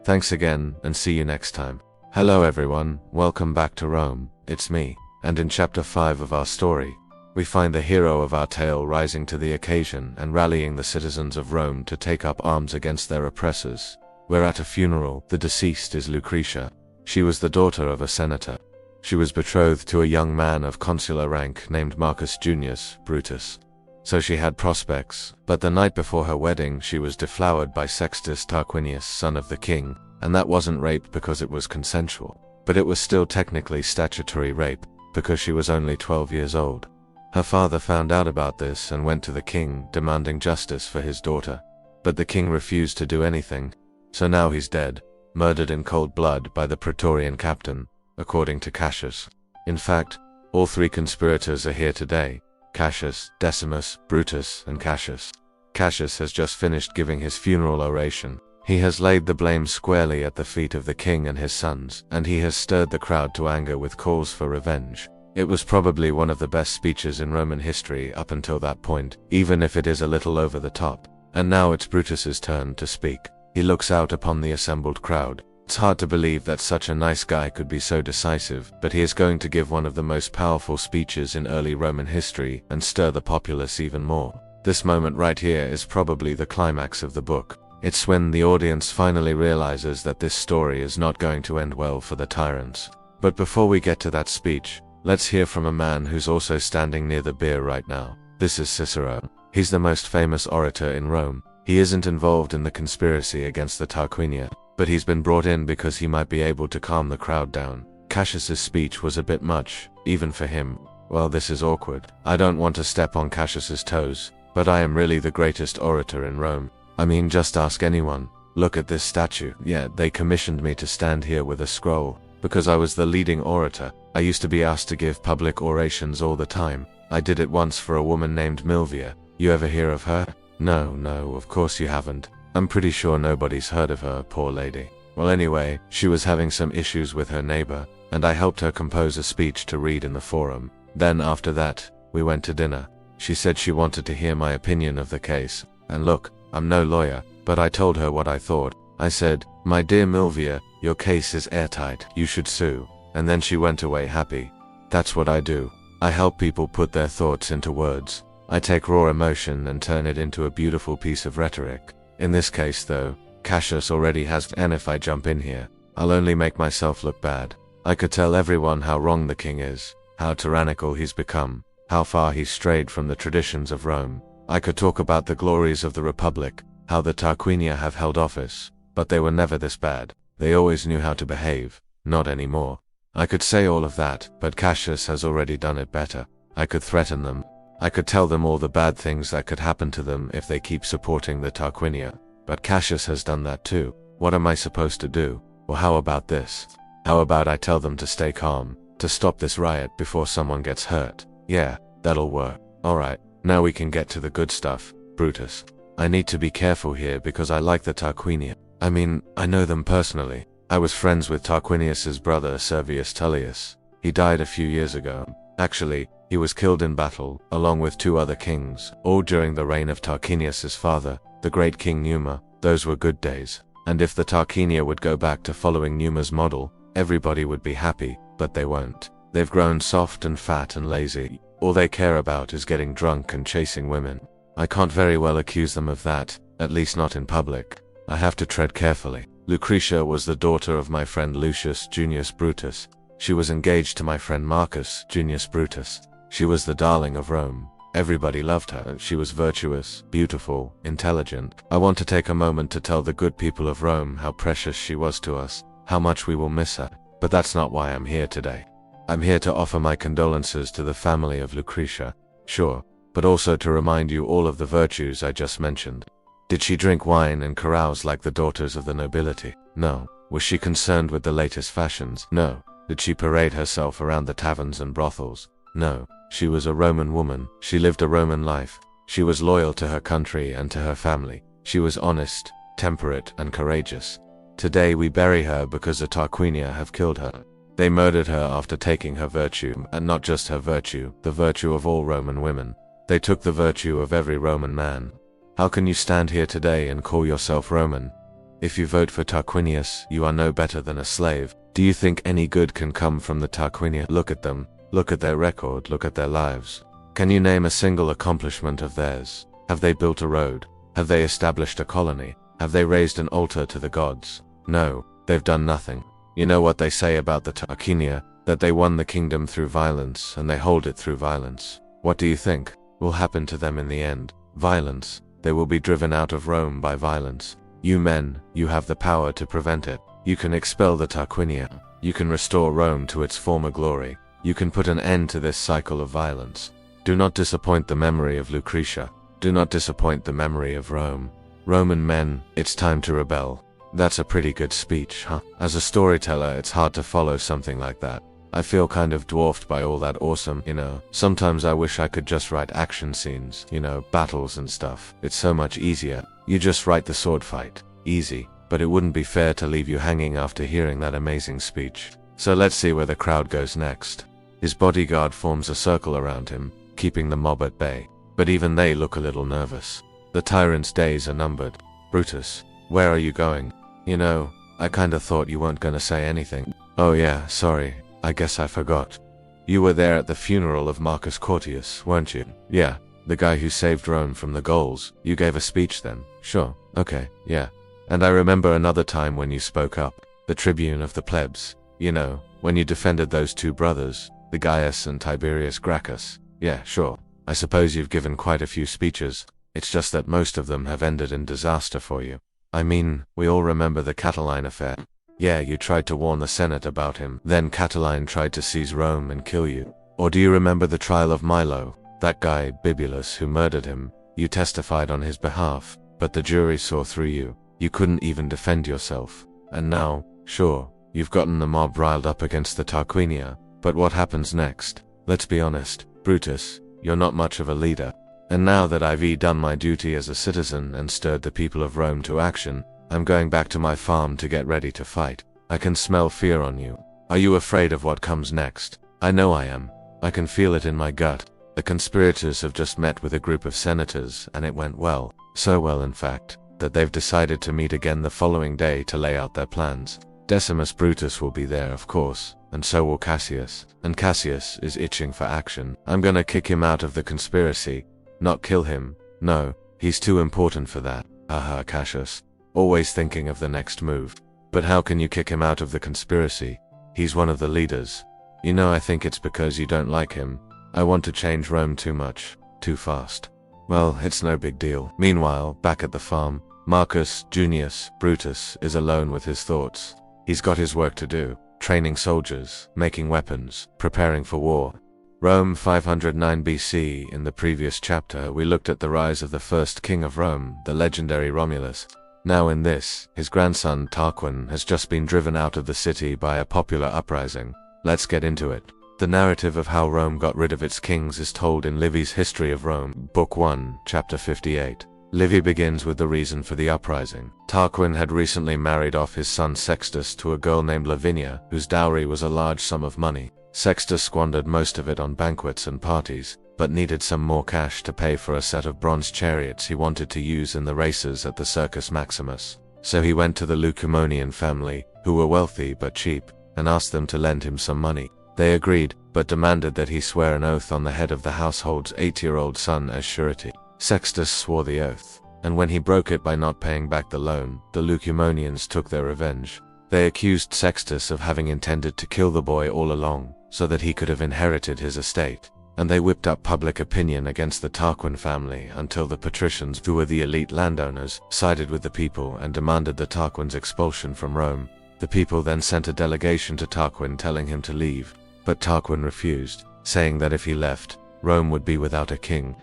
A: Thanks again, and see you next time. Hello everyone, welcome back to Rome, it's me, and in chapter 5 of our story, we find the hero of our tale rising to the occasion and rallying the citizens of Rome to take up arms against their oppressors. We're at a funeral. The deceased is Lucretia. She was the daughter of a senator. She was betrothed to a young man of consular rank named Marcus Junius Brutus. So she had prospects, but the night before her wedding she was deflowered by Sextus Tarquinius, son of the king, and that wasn't rape because it was consensual, but it was still technically statutory rape, because she was only 12 years old. Her father found out about this and went to the king, demanding justice for his daughter. But the king refused to do anything, so now he's dead, murdered in cold blood by the Praetorian captain, according to Cassius. In fact, all 3 conspirators are here today: Cassius, Decimus, Brutus, and Cassius. Cassius has just finished giving his funeral oration. He has laid the blame squarely at the feet of the king and his sons, and he has stirred the crowd to anger with calls for revenge. It was probably one of the best speeches in Roman history up until that point, even if it is a little over the top. And now it's Brutus's turn to speak. He looks out upon the assembled crowd. It's hard to believe that such a nice guy could be so decisive, but he is going to give one of the most powerful speeches in early Roman history and stir the populace even more. This moment right here is probably the climax of the book. It's when the audience finally realizes that this story is not going to end well for the tyrants. But before we get to that speech, Let's hear from a man who's also standing near the beer right now. This is Cicero. He's the most famous orator in Rome. He isn't involved in the conspiracy against the Tarquinia, but he's been brought in because he might be able to calm the crowd down. Cassius's speech was a bit much, even for him. Well, this is awkward. I don't want to step on Cassius's toes, but I am really the greatest orator in Rome. I mean, just ask anyone. Look at this statue. Yeah, they commissioned me to stand here with a scroll, because I was the leading orator. I used to be asked to give public orations all the time. I did it once for a woman named Milvia. You ever hear of her? No, of course you haven't. I'm pretty sure nobody's heard of her, poor lady. Well, anyway, she was having some issues with her neighbor, and I helped her compose a speech to read in the forum. Then after that, we went to dinner. She said she wanted to hear my opinion of the case. And look, I'm no lawyer, but I told her what I thought. I said, "My dear Milvia, your case is airtight. You should sue." And then she went away happy. That's what I do. I help people put their thoughts into words. I take raw emotion and turn it into a beautiful piece of rhetoric. In this case, though, Cassius already has, and if I jump in here, I'll only make myself look bad. I could tell everyone how wrong the king is, how tyrannical he's become, how far he's strayed from the traditions of Rome. I could talk about the glories of the Republic, how the Tarquinia have held office, but they were never this bad. They always knew how to behave, not anymore. I could say all of that, but Cassius has already done it better. I could threaten them. I could tell them all the bad things that could happen to them if they keep supporting the Tarquinia. But Cassius has done that too. What am I supposed to do? Well, how about this? How about I tell them to stay calm, to stop this riot before someone gets hurt? Yeah, that'll work. Alright, now we can get to the good stuff. Brutus. I need to be careful here because I like the Tarquinia. I mean, I know them personally. I was friends with Tarquinius's brother Servius Tullius. He died a few years ago. Actually, he was killed in battle, along with 2 other kings, all during the reign of Tarquinius's father, the great King Numa. Those were good days. And if the Tarquinia would go back to following Numa's model, everybody would be happy, but they won't. They've grown soft and fat and lazy. All they care about is getting drunk and chasing women. I can't very well accuse them of that, at least not in public. I have to tread carefully. Lucretia was the daughter of my friend Lucius Junius Brutus. She was engaged to my friend Marcus Junius Brutus. She was the darling of Rome. Everybody loved her. She was virtuous, beautiful, intelligent. I want to take a moment to tell the good people of Rome how precious she was to us, how much we will miss her. But that's not why I'm here today. I'm here to offer my condolences to the family of Lucretia, sure, but also to remind you all of the virtues I just mentioned. Did she drink wine and carouse like the daughters of the nobility? No. Was she concerned with the latest fashions? No. Did she parade herself around the taverns and brothels? No. She was a Roman woman. She lived a Roman life. She was loyal to her country and to her family. She was honest, temperate, and courageous. Today we bury her because the Tarquinia have killed her. They murdered her after taking her virtue, and not just her virtue, the virtue of all Roman women. They took the virtue of every Roman man. How can you stand here today and call yourself Roman? If you vote for Tarquinius, you are no better than a slave. Do you think any good can come from the Tarquinia? Look at them. Look at their record. Look at their lives. Can you name a single accomplishment of theirs? Have they built a road? Have they established a colony? Have they raised an altar to the gods? No, they've done nothing. You know what they say about the Tarquinia? That they won the kingdom through violence, and they hold it through violence. What do you think will happen to them in the end? Violence. They will be driven out of Rome by violence. You men, you have the power to prevent it. You can expel the Tarquinia. You can restore Rome to its former glory. You can put an end to this cycle of violence. Do not disappoint the memory of Lucretia. Do not disappoint the memory of Rome. Roman men, it's time to rebel. That's a pretty good speech, huh? As a storyteller, it's hard to follow something like that. I feel kind of dwarfed by all that awesome, Sometimes I wish I could just write action scenes, battles and stuff. It's so much easier. You just write the sword fight. Easy. But it wouldn't be fair to leave you hanging after hearing that amazing speech. So let's see where the crowd goes next. His bodyguard forms a circle around him, keeping the mob at bay. But even they look a little nervous. The tyrant's days are numbered. Brutus, where are you going? I kinda thought you weren't gonna say anything. Oh yeah, sorry. I guess I forgot. You were there at the funeral of Marcus Quartius, weren't you? Yeah, the guy who saved Rome from the Gauls. You gave a speech then? Sure, okay, yeah. And I remember another time when you spoke up, the tribune of the plebs. When you defended those 2 brothers. the Gaius and Tiberius Gracchus. Yeah, sure. I suppose you've given quite a few speeches. It's just that most of them have ended in disaster for you. I mean, we all remember the Catiline affair. Yeah, you tried to warn the Senate about him. Then Catiline tried to seize Rome and kill you. Or do you remember the trial of Milo? That guy, Bibulus, who murdered him. You testified on his behalf, but the jury saw through you. You couldn't even defend yourself. And now, sure, you've gotten the mob riled up against the Tarquinia, but what happens next? Let's be honest, Brutus, you're not much of a leader. And now that I've done my duty as a citizen and stirred the people of Rome to action, I'm going back to my farm to get ready to fight. I can smell fear on you. Are you afraid of what comes next? I know I am. I can feel it in my gut. The conspirators have just met with a group of senators, and it went well. So well, in fact, that they've decided to meet again the following day to lay out their plans. Decimus Brutus will be there, of course, and so will Cassius. And Cassius is itching for action. I'm gonna kick him out of the conspiracy. Not kill him. No, he's too important for that. Haha, Cassius. Always thinking of the next move. But how can you kick him out of the conspiracy? He's one of the leaders. You know, I think it's because you don't like him. I want to change Rome too much, too fast. Well, it's no big deal. Meanwhile, back at the farm, Marcus Junius Brutus is alone with his thoughts. He's got his work to do, training soldiers, making weapons, preparing for war. Rome 509 BC. In the previous chapter, we looked at the rise of the first king of Rome, the legendary Romulus. Now in this, his grandson Tarquin has just been driven out of the city by a popular uprising. Let's get into it. The narrative of how Rome got rid of its kings is told in Livy's History of Rome, Book 1, Chapter 58. Livy begins with the reason for the uprising. Tarquin had recently married off his son Sextus to a girl named Lavinia, whose dowry was a large sum of money. Sextus squandered most of it on banquets and parties, but needed some more cash to pay for a set of bronze chariots he wanted to use in the races at the Circus Maximus. So he went to the Lucumonian family, who were wealthy but cheap, and asked them to lend him some money. They agreed, but demanded that he swear an oath on the head of the household's 8-year-old son as surety. Sextus swore the oath, and when he broke it by not paying back the loan, the Lucumonians took their revenge. They accused Sextus of having intended to kill the boy all along, so that he could have inherited his estate. And they whipped up public opinion against the Tarquin family until the patricians, who were the elite landowners, sided with the people and demanded the Tarquins' expulsion from Rome. The people then sent a delegation to Tarquin telling him to leave, but Tarquin refused, saying that if he left, Rome would be without a king.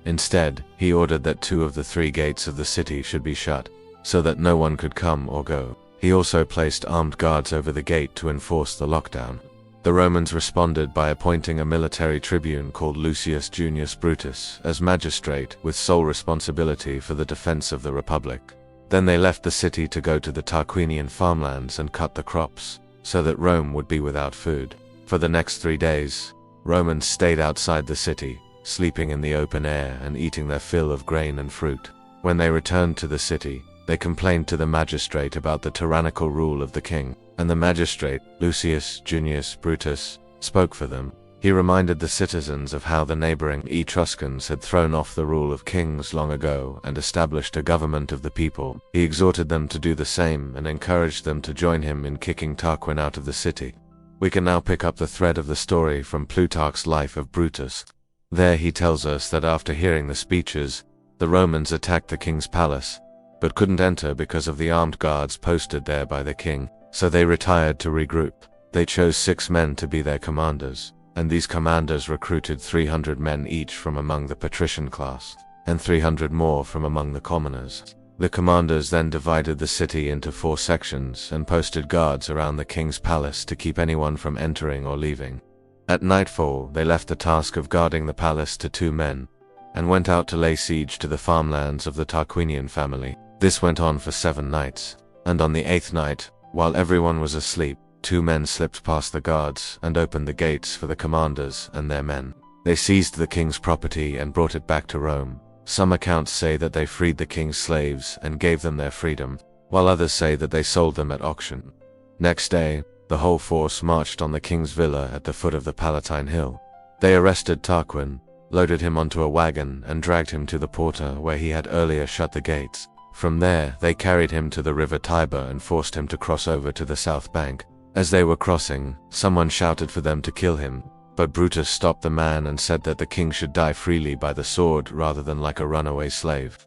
A: Instead, he ordered that 2 of the 3 gates of the city should be shut, so that no one could come or go. He also placed armed guards over the gate to enforce the lockdown. The Romans responded by appointing a military tribune called Lucius Junius Brutus as magistrate with sole responsibility for the defense of the Republic. Then they left the city to go to the Tarquinian farmlands and cut the crops, so that Rome would be without food. For the next 3 days, Romans stayed outside the city, sleeping in the open air and eating their fill of grain and fruit. When they returned to the city, they complained to the magistrate about the tyrannical rule of the king. And the magistrate, Lucius Junius Brutus, spoke for them. He reminded the citizens of how the neighboring Etruscans had thrown off the rule of kings long ago and established a government of the people. He exhorted them to do the same and encouraged them to join him in kicking Tarquin out of the city. We can now pick up the thread of the story from Plutarch's Life of Brutus. There he tells us that after hearing the speeches, the Romans attacked the king's palace, but couldn't enter because of the armed guards posted there by the king. So they retired to regroup. They chose 6 men to be their commanders, and these commanders recruited 300 men each from among the patrician class, and 300 more from among the commoners. The commanders then divided the city into 4 sections and posted guards around the king's palace to keep anyone from entering or leaving. At nightfall, they left the task of guarding the palace to 2 men, and went out to lay siege to the farmlands of the Tarquinian family. This went on for 7 nights, and on the 8th night, while everyone was asleep, 2 men slipped past the guards and opened the gates for the commanders and their men. They seized the king's property and brought it back to Rome. Some accounts say that they freed the king's slaves and gave them their freedom, while others say that they sold them at auction. Next day, the whole force marched on the king's villa at the foot of the Palatine Hill. They arrested Tarquin, loaded him onto a wagon and dragged him to the porta where he had earlier shut the gates. From there, they carried him to the river Tiber and forced him to cross over to the south bank. As they were crossing, someone shouted for them to kill him. But Brutus stopped the man and said that the king should die freely by the sword rather than like a runaway slave.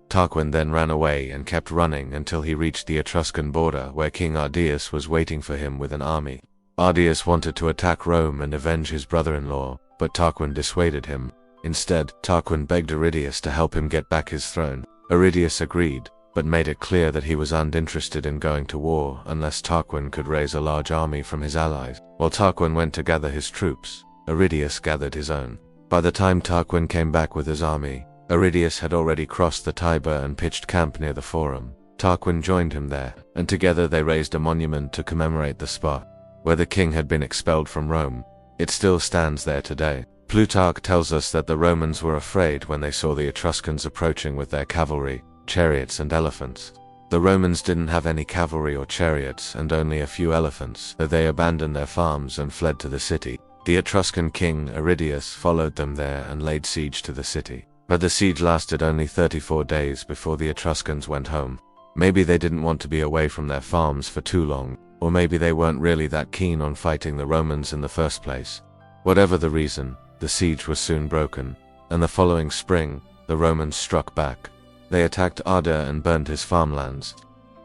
A: Tarquin then ran away and kept running until he reached the Etruscan border where King Ardius was waiting for him with an army. Ardius wanted to attack Rome and avenge his brother-in-law, but Tarquin dissuaded him. Instead, Tarquin begged Aridius to help him get back his throne. Aridius agreed, but made it clear that he was uninterested in going to war unless Tarquin could raise a large army from his allies. While Tarquin went to gather his troops, Aridius gathered his own. By the time Tarquin came back with his army, Aridius had already crossed the Tiber and pitched camp near the Forum. Tarquin joined him there, and together they raised a monument to commemorate the spot where the king had been expelled from Rome. It still stands there today. Plutarch tells us that the Romans were afraid when they saw the Etruscans approaching with their cavalry, chariots and elephants. The Romans didn't have any cavalry or chariots and only a few elephants, so they abandoned their farms and fled to the city. The Etruscan king Aridius followed them there and laid siege to the city. But the siege lasted only 34 days before the Etruscans went home. Maybe they didn't want to be away from their farms for too long, or maybe they weren't really that keen on fighting the Romans in the first place. Whatever the reason, the siege was soon broken, and the following spring, the Romans struck back. They attacked Arda and burned his farmlands.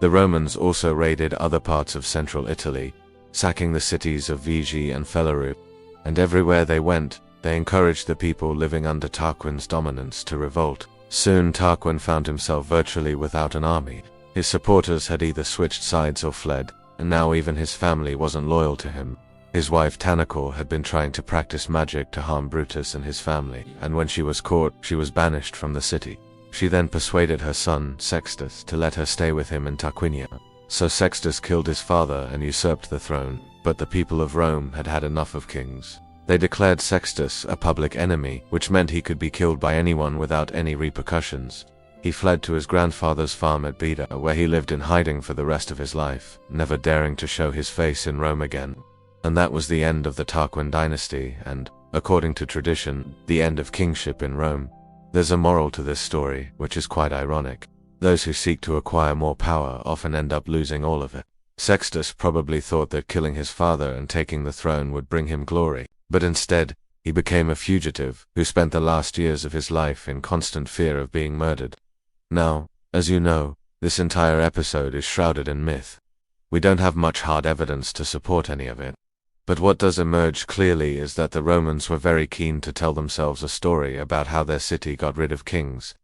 A: The Romans also raided other parts of central Italy, sacking the cities of Vigy and Felaru, and everywhere they went, they encouraged the people living under Tarquin's dominance to revolt. Soon Tarquin found himself virtually without an army. His supporters had either switched sides or fled, and now even his family wasn't loyal to him. His wife Tanacore had been trying to practice magic to harm Brutus and his family, and when she was caught, she was banished from the city. She then persuaded her son, Sextus, to let her stay with him in Tarquinia. So Sextus killed his father and usurped the throne, but the people of Rome had had enough of kings. They declared Sextus a public enemy, which meant he could be killed by anyone without any repercussions. He fled to his grandfather's farm at Beda, where he lived in hiding for the rest of his life, never daring to show his face in Rome again. And that was the end of the Tarquin dynasty and, according to tradition, the end of kingship in Rome. There's a moral to this story, which is quite ironic. Those who seek to acquire more power often end up losing all of it. Sextus probably thought that killing his father and taking the throne would bring him glory, but instead, he became a fugitive who spent the last years of his life in constant fear of being murdered. Now, as you know, this entire episode is shrouded in myth. We don't have much hard evidence to support any of it. But what does emerge clearly is that the Romans were very keen to tell themselves a story about how their city got rid of kings.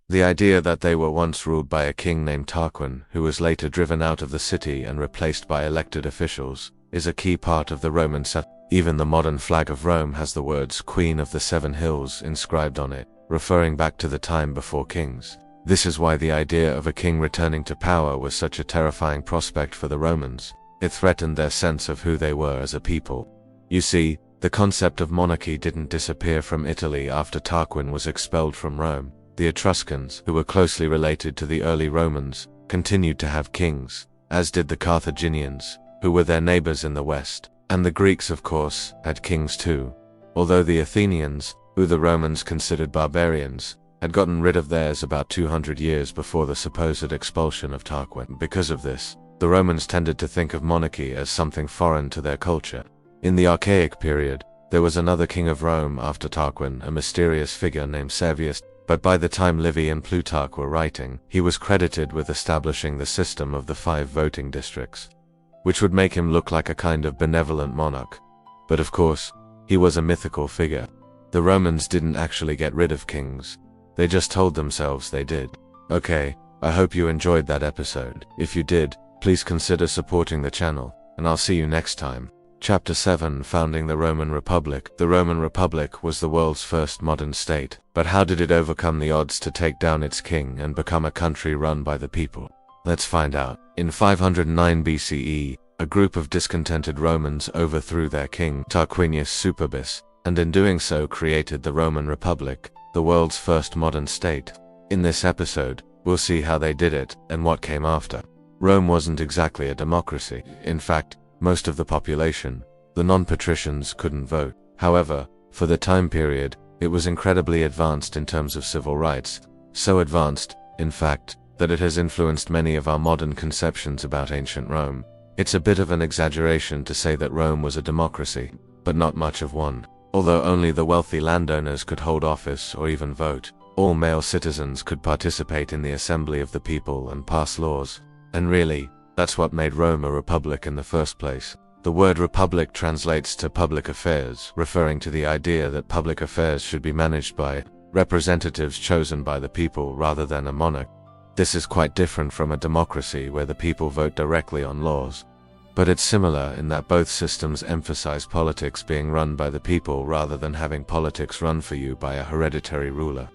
A: The idea that they were once ruled by a king named Tarquin, who was later driven out of the city and replaced by elected officials, is a key part of the Roman set. Even the modern flag of Rome has the words Queen of the Seven Hills inscribed on it, referring back to the time before kings. This is why the idea of a king returning to power was such a terrifying prospect for the Romans. It threatened their sense of who they were as a people. You see, the concept of monarchy didn't disappear from Italy after Tarquin was expelled from Rome. The Etruscans, who were closely related to the early Romans, continued to have kings, as did the Carthaginians, who were their neighbors in the west. And the Greeks, of course, had kings too. Although the Athenians, who the Romans considered barbarians, had gotten rid of theirs about 200 years before the supposed expulsion of Tarquin. Because of this, the Romans tended to think of monarchy as something foreign to their culture. In the Archaic period, there was another king of Rome after Tarquin, a mysterious figure named Servius, but by the time Livy and Plutarch were writing, he was credited with establishing the system of the 5 voting districts, which would make him look like a kind of benevolent monarch. But of course, he was a mythical figure. The Romans didn't actually get rid of kings. They just told themselves they did. Okay, I hope you enjoyed that episode. If you did, please consider supporting the channel, and I'll see you next time. Chapter 7: Founding the Roman Republic. The Roman Republic was the world's first modern state, but how did it overcome the odds to take down its king and become a country run by the people? Let's find out. In 509 BCE, a group of discontented Romans overthrew their king, Tarquinius Superbus, and in doing so created the Roman Republic, the world's first modern state. In this episode, we'll see how they did it and what came after. Rome wasn't exactly a democracy. In fact, most of the population, the non-patricians, couldn't vote. However, for the time period, it was incredibly advanced in terms of civil rights. So advanced, in fact, that it has influenced many of our modern conceptions about ancient Rome. It's a bit of an exaggeration to say that Rome was a democracy, but not much of one. Although only the wealthy landowners could hold office or even vote, all male citizens could participate in the assembly of the people and pass laws. And really, that's what made Rome a republic in the first place. The word republic translates to public affairs, referring to the idea that public affairs should be managed by representatives chosen by the people rather than a monarch. This is quite different from a democracy where the people vote directly on laws. But it's similar in that both systems emphasize politics being run by the people rather than having politics run for you by a hereditary ruler.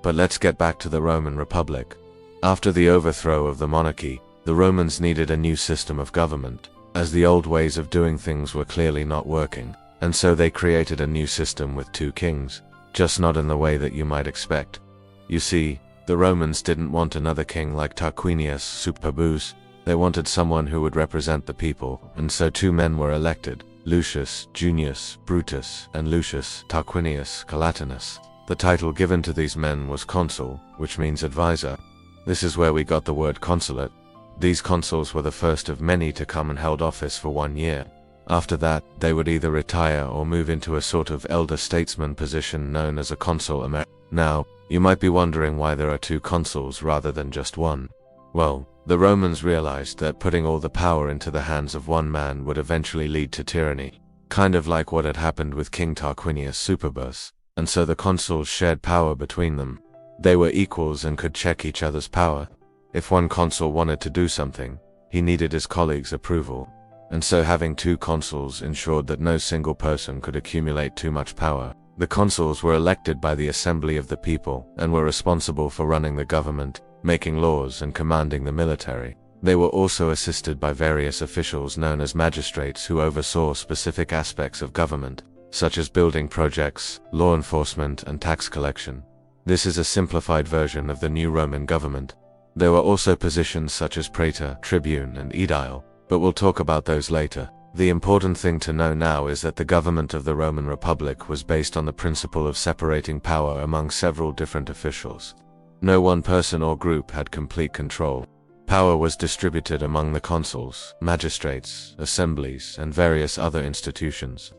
A: But let's get back to the Roman Republic. After the overthrow of the monarchy, the Romans needed a new system of government, as the old ways of doing things were clearly not working, and so they created a new system with 2 kings, just not in the way that you might expect. You see, the Romans didn't want another king like Tarquinius Superbus. They wanted someone who would represent the people, and so 2 men were elected, Lucius Junius Brutus and Lucius Tarquinius Collatinus. The title given to these men was consul, which means advisor. This is where we got the word consulate. These consuls were the first of many to come and held office for 1 year. After that, they would either retire or move into a sort of elder statesman position known as a consul emerita. Now, you might be wondering why there are 2 consuls rather than just 1. Well, the Romans realized that putting all the power into the hands of 1 man would eventually lead to tyranny, kind of like what had happened with King Tarquinius Superbus, and so the consuls shared power between them. They were equals and could check each other's power. If one consul wanted to do something, he needed his colleagues' approval, and so having 2 consuls ensured that no single person could accumulate too much power. The consuls were elected by the assembly of the people and were responsible for running the government, making laws and commanding the military. They were also assisted by various officials known as magistrates who oversaw specific aspects of government, such as building projects, law enforcement, and tax collection. This is a simplified version of the new Roman government. There were also positions such as praetor, tribune, and aedile, but we'll talk about those later. The important thing to know now is that the government of the Roman Republic was based on the principle of separating power among several different officials. No one person or group had complete control. Power was distributed among the consuls, magistrates, assemblies, and various other institutions.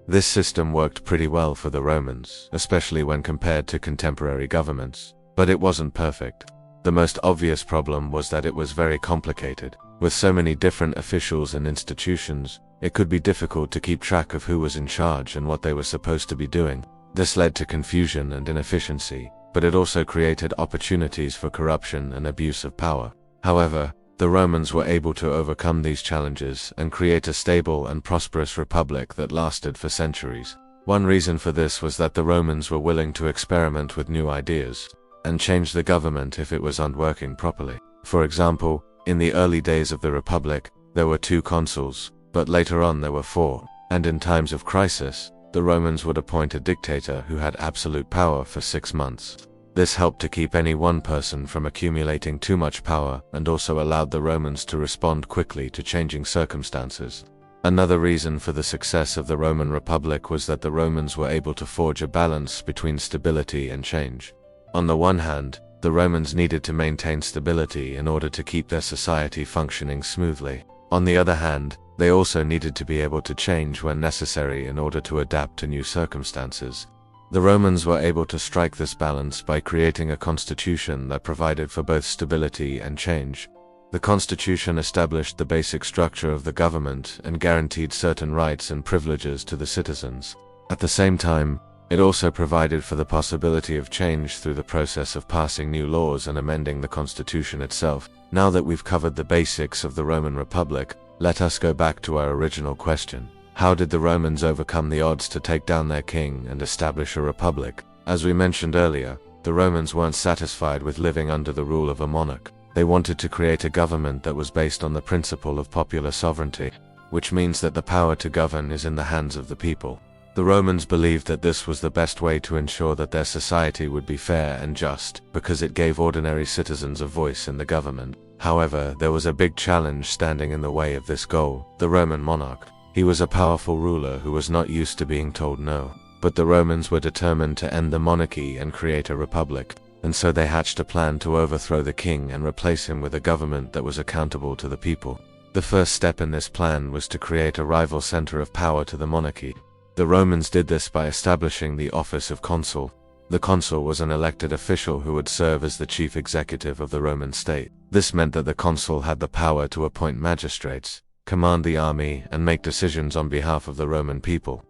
A: This system worked pretty well for the Romans, especially when compared to contemporary governments, but it wasn't perfect. The most obvious problem was that it was very complicated. With so many different officials and institutions, it could be difficult to keep track of who was in charge and what they were supposed to be doing. This led to confusion and inefficiency, but it also created opportunities for corruption and abuse of power. However, the Romans were able to overcome these challenges and create a stable and prosperous republic that lasted for centuries. One reason for this was that the Romans were willing to experiment with new ideas and change the government if it was not working properly. For example, in the early days of the Republic, there were 2 consuls, but later on there were 4, and in times of crisis, the Romans would appoint a dictator who had absolute power for 6 months. This helped to keep any one person from accumulating too much power and also allowed the Romans to respond quickly to changing circumstances. Another reason for the success of the Roman Republic was that the Romans were able to forge a balance between stability and change. On the one hand, the Romans needed to maintain stability in order to keep their society functioning smoothly. On the other hand, they also needed to be able to change when necessary in order to adapt to new circumstances. The Romans were able to strike this balance by creating a constitution that provided for both stability and change. The constitution established the basic structure of the government and guaranteed certain rights and privileges to the citizens. At the same time, it also provided for the possibility of change through the process of passing new laws and amending the constitution itself. Now that we've covered the basics of the Roman Republic, let us go back to our original question. How did the Romans overcome the odds to take down their king and establish a republic? As we mentioned earlier, the Romans weren't satisfied with living under the rule of a monarch. They wanted to create a government that was based on the principle of popular sovereignty, which means that the power to govern is in the hands of the people. The Romans believed that this was the best way to ensure that their society would be fair and just, because it gave ordinary citizens a voice in the government. However, there was a big challenge standing in the way of this goal: the Roman monarch. He was a powerful ruler who was not used to being told no. But the Romans were determined to end the monarchy and create a republic, and so they hatched a plan to overthrow the king and replace him with a government that was accountable to the people. The first step in this plan was to create a rival center of power to the monarchy. The Romans did this by establishing the office of consul. The consul was an elected official who would serve as the chief executive of the Roman state. This meant that the consul had the power to appoint magistrates, command the army, and make decisions on behalf of the Roman people.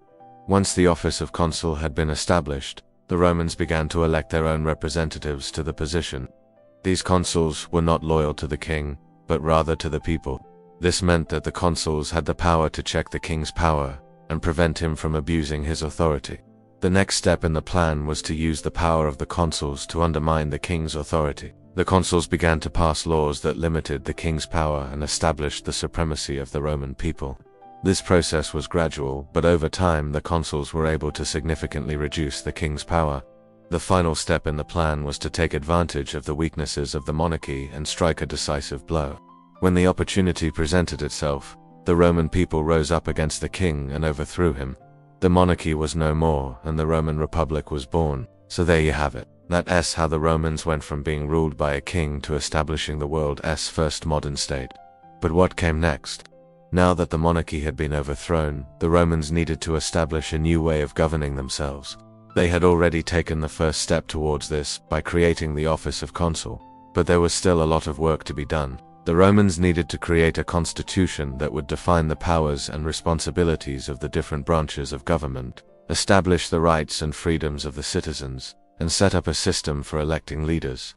A: Once the office of consul had been established, the Romans began to elect their own representatives to the position. These consuls were not loyal to the king, but rather to the people. This meant that the consuls had the power to check the king's power and prevent him from abusing his authority. The next step in the plan was to use the power of the consuls to undermine the king's authority. The consuls began to pass laws that limited the king's power and established the supremacy of the Roman people. This process was gradual, but over time the consuls were able to significantly reduce the king's power. The final step in the plan was to take advantage of the weaknesses of the monarchy and strike a decisive blow. When the opportunity presented itself, the Roman people rose up against the king and overthrew him. The monarchy was no more, and the Roman Republic was born. So there you have it. That's how the Romans went from being ruled by a king to establishing the world's first modern state. But what came next? Now that the monarchy had been overthrown, the Romans needed to establish a new way of governing themselves. They had already taken the first step towards this by creating the office of consul, but there was still a lot of work to be done. The Romans needed to create a constitution that would define the powers and responsibilities of the different branches of government, establish the rights and freedoms of the citizens, and set up a system for electing leaders.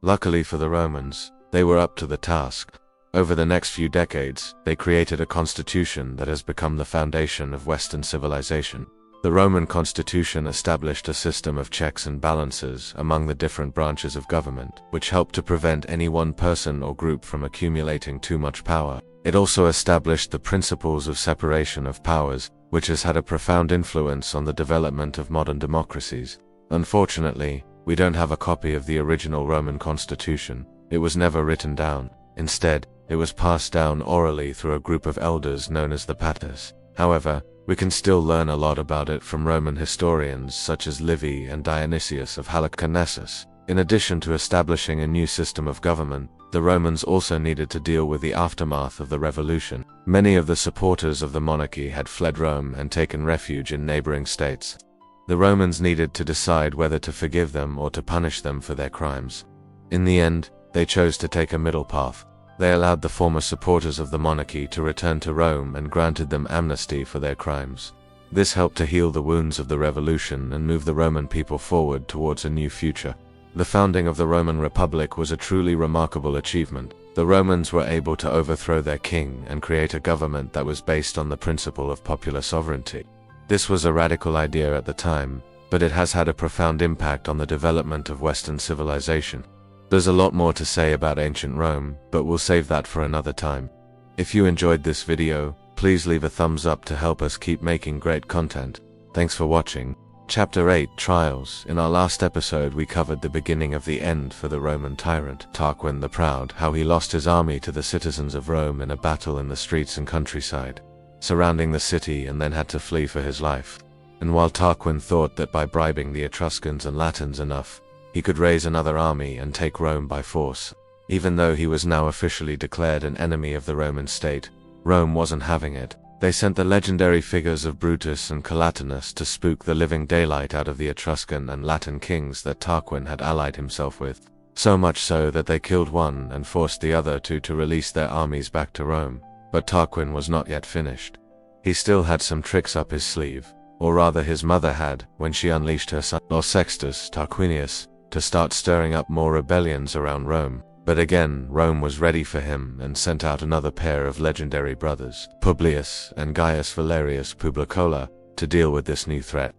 A: Luckily for the Romans, they were up to the task. Over the next few decades, they created a constitution that has become the foundation of Western civilization. The Roman constitution established a system of checks and balances among the different branches of government, which helped to prevent any one person or group from accumulating too much power. It also established the principles of separation of powers, which has had a profound influence on the development of modern democracies. Unfortunately, we don't have a copy of the original Roman constitution. It was never written down. Instead, it was passed down orally through a group of elders known as the Patres. However, we can still learn a lot about it from Roman historians such as Livy and Dionysius of Halicarnassus. In addition to establishing a new system of government, the Romans also needed to deal with the aftermath of the revolution. Many of the supporters of the monarchy had fled Rome and taken refuge in neighboring states. The Romans needed to decide whether to forgive them or to punish them for their crimes. In the end, they chose to take a middle path. They allowed the former supporters of the monarchy to return to Rome and granted them amnesty for their crimes. This helped to heal the wounds of the revolution and move the Roman people forward towards a new future. The founding of the Roman Republic was a truly remarkable achievement. The Romans were able to overthrow their king and create a government that was based on the principle of popular sovereignty. This was a radical idea at the time, but it has had a profound impact on the development of Western civilization. There's a lot more to say about ancient Rome, but we'll save that for another time. If you enjoyed this video, please leave a thumbs up to help us keep making great content. Thanks for watching. Chapter 8, Trials. In our last episode we covered the beginning of the end for the Roman tyrant, Tarquin the Proud, how he lost his army to the citizens of Rome in a battle in the streets and countryside, surrounding the city, and then had to flee for his life. And while Tarquin thought that by bribing the Etruscans and Latins enough, he could raise another army and take Rome by force. Even though he was now officially declared an enemy of the Roman state, Rome wasn't having it. They sent the legendary figures of Brutus and Collatinus to spook the living daylight out of the Etruscan and Latin kings that Tarquin had allied himself with. So much so that they killed one and forced the other two to release their armies back to Rome. But Tarquin was not yet finished. He still had some tricks up his sleeve, or rather his mother had, when she unleashed her son, Sextus Tarquinius, to start stirring up more rebellions around Rome. But again, Rome was ready for him and sent out another pair of legendary brothers, Publius and Gaius Valerius Publicola, to deal with this new threat.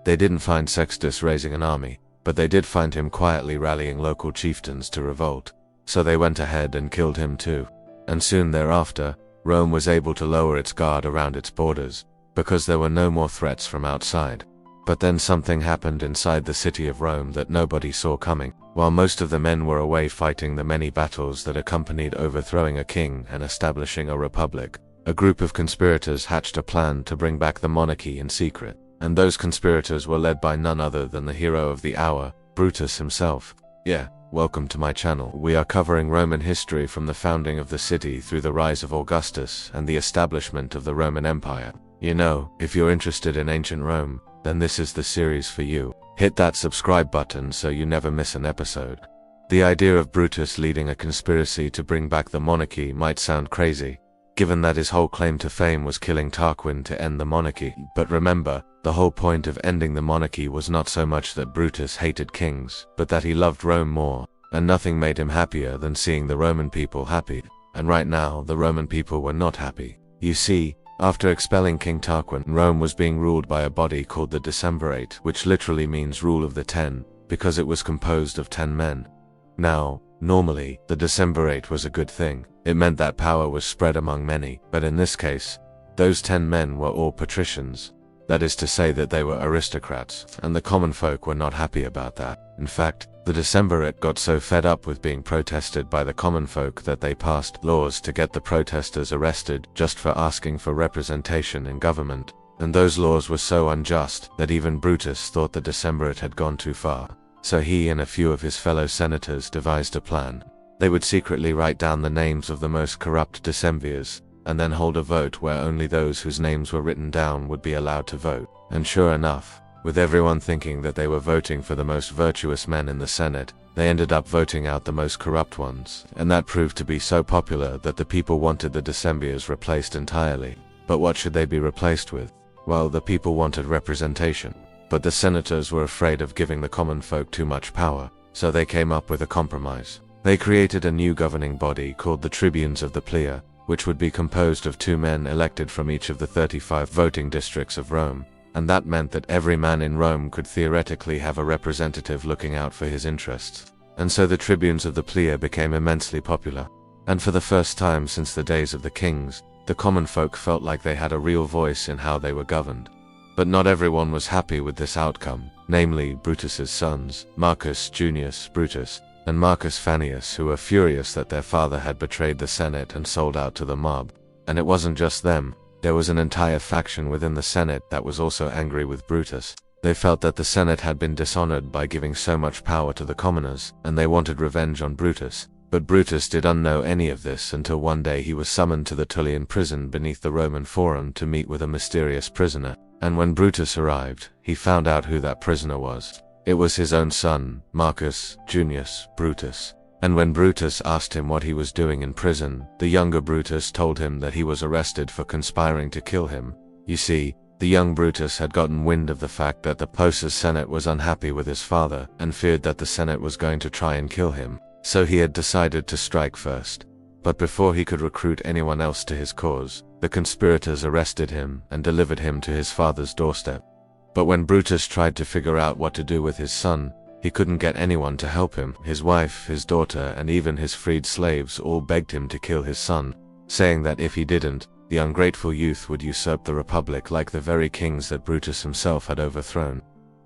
A: They didn't find Sextus raising an army, but they did find him quietly rallying local chieftains to revolt. So they went ahead and killed him too. And soon thereafter, Rome was able to lower its guard around its borders, because there were no more threats from outside. But then something happened inside the city of Rome that nobody saw coming. While most of the men were away fighting the many battles that accompanied overthrowing a king and establishing a republic, a group of conspirators hatched a plan to bring back the monarchy in secret. And those conspirators were led by none other than the hero of the hour, Brutus himself. Yeah, welcome to my channel. We are covering Roman history from the founding of the city through the rise of Augustus and the establishment of the Roman Empire. You know, if you're interested in ancient Rome, then this is the series for you. Hit that subscribe button so you never miss an episode. The idea of Brutus leading a conspiracy to bring back the monarchy might sound crazy, given that his whole claim to fame was killing Tarquin to end the monarchy. But remember, the whole point of ending the monarchy was not so much that Brutus hated kings, but that he loved Rome more, and nothing made him happier than seeing the Roman people happy. And right now, the Roman people were not happy. You see, after expelling King Tarquin, Rome was being ruled by a body called the Decemvirate, which literally means rule of the 10, because it was composed of 10 men. Now, normally, the Decemvirate was a good thing. It meant that power was spread among many, but in this case, those 10 men were all patricians. That is to say that they were aristocrats, and the common folk were not happy about that. In fact, the Decemvirate got so fed up with being protested by the common folk that they passed laws to get the protesters arrested just for asking for representation in government. And those laws were so unjust that even Brutus thought the Decemvirate had gone too far. So he and a few of his fellow senators devised a plan. They would secretly write down the names of the most corrupt decemvirs, and then hold a vote where only those whose names were written down would be allowed to vote. And sure enough, with everyone thinking that they were voting for the most virtuous men in the Senate, they ended up voting out the most corrupt ones, and that proved to be so popular that the people wanted the decemvirs replaced entirely. But what should they be replaced with? Well, the people wanted representation, but the senators were afraid of giving the common folk too much power, so they came up with a compromise. They created a new governing body called the Tribunes of the Plea, which would be composed of 2 men elected from each of the 35 voting districts of Rome. And that meant that every man in Rome could theoretically have a representative looking out for his interests. And so the tribunes of the Plea became immensely popular. And for the first time since the days of the kings, the common folk felt like they had a real voice in how they were governed. But not everyone was happy with this outcome, namely Brutus's sons, Marcus Junius Brutus and Marcus Fannius, who were furious that their father had betrayed the Senate and sold out to the mob. And it wasn't just them. There was an entire faction within the Senate that was also angry with Brutus. They felt that the Senate had been dishonored by giving so much power to the commoners, and they wanted revenge on Brutus. But Brutus didn't know any of this until one day he was summoned to the Tullian prison beneath the Roman Forum to meet with a mysterious prisoner. And when Brutus arrived, he found out who that prisoner was. It was his own son, Marcus Junius Brutus. And when Brutus asked him what he was doing in prison, the younger Brutus told him that he was arrested for conspiring to kill him. You see, the young Brutus had gotten wind of the fact that the Posa's Senate was unhappy with his father and feared that the Senate was going to try and kill him. So he had decided to strike first. But before he could recruit anyone else to his cause, the conspirators arrested him and delivered him to his father's doorstep. But when Brutus tried to figure out what to do with his son, he couldn't get anyone to help him. His wife, his daughter, and even his freed slaves all begged him to kill his son, saying that if he didn't, the ungrateful youth would usurp the republic like the very kings that Brutus himself had overthrown.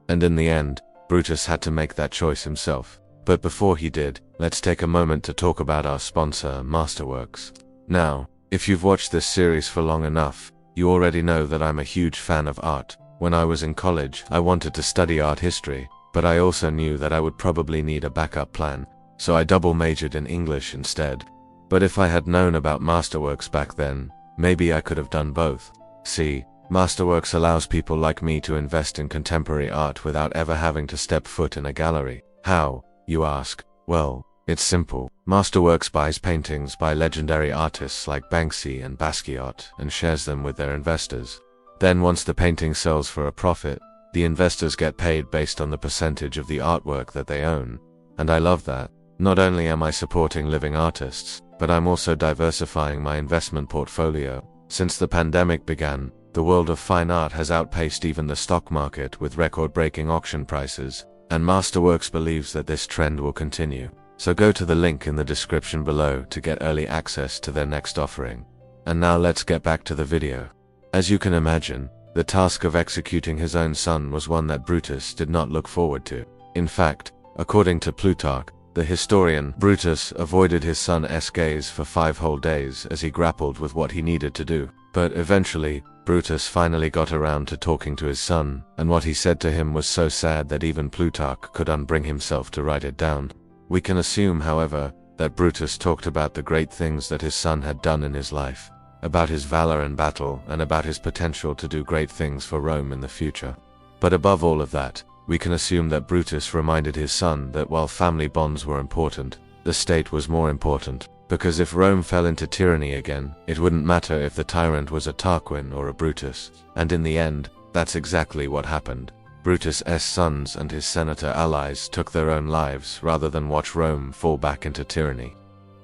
A: And in the end, Brutus had to make that choice himself. But before he did, let's take a moment to talk about our sponsor, Masterworks. Now, if you've watched this series for long enough, you already know that I'm a huge fan of art. When I was in college, I wanted to study art history, but I also knew that I would probably need a backup plan, so I double majored in English instead. But if I had known about Masterworks back then, maybe I could have done both. See, Masterworks allows people like me to invest in contemporary art without ever having to step foot in a gallery. How, you ask? Well, it's simple. Masterworks buys paintings by legendary artists like Banksy and Basquiat and shares them with their investors. Then once the painting sells for a profit, the investors get paid based on the percentage of the artwork that they own. And I love that. Not only am I supporting living artists, but I'm also diversifying my investment portfolio. Since the pandemic began, the world of fine art has outpaced even the stock market with record-breaking auction prices, and Masterworks believes that this trend will continue. So go to the link in the description below to get early access to their next offering. And now let's get back to the video. As you can imagine, the task of executing his own son was one that Brutus did not look forward to. In fact, according to Plutarch, the historian, Brutus avoided his son's gaze for 5 whole days as he grappled with what he needed to do. But eventually, Brutus finally got around to talking to his son, and what he said to him was so sad that even Plutarch couldn't bring himself to write it down. We can assume, however, that Brutus talked about the great things that his son had done in his life. about his valor in battle, and about his potential to do great things for Rome in the future. But above all of that, we can assume that Brutus reminded his son that while family bonds were important, the state was more important, because if Rome fell into tyranny again, it wouldn't matter if the tyrant was a Tarquin or a Brutus. And in the end, that's exactly what happened. Brutus's sons and his senator allies took their own lives rather than watch Rome fall back into tyranny.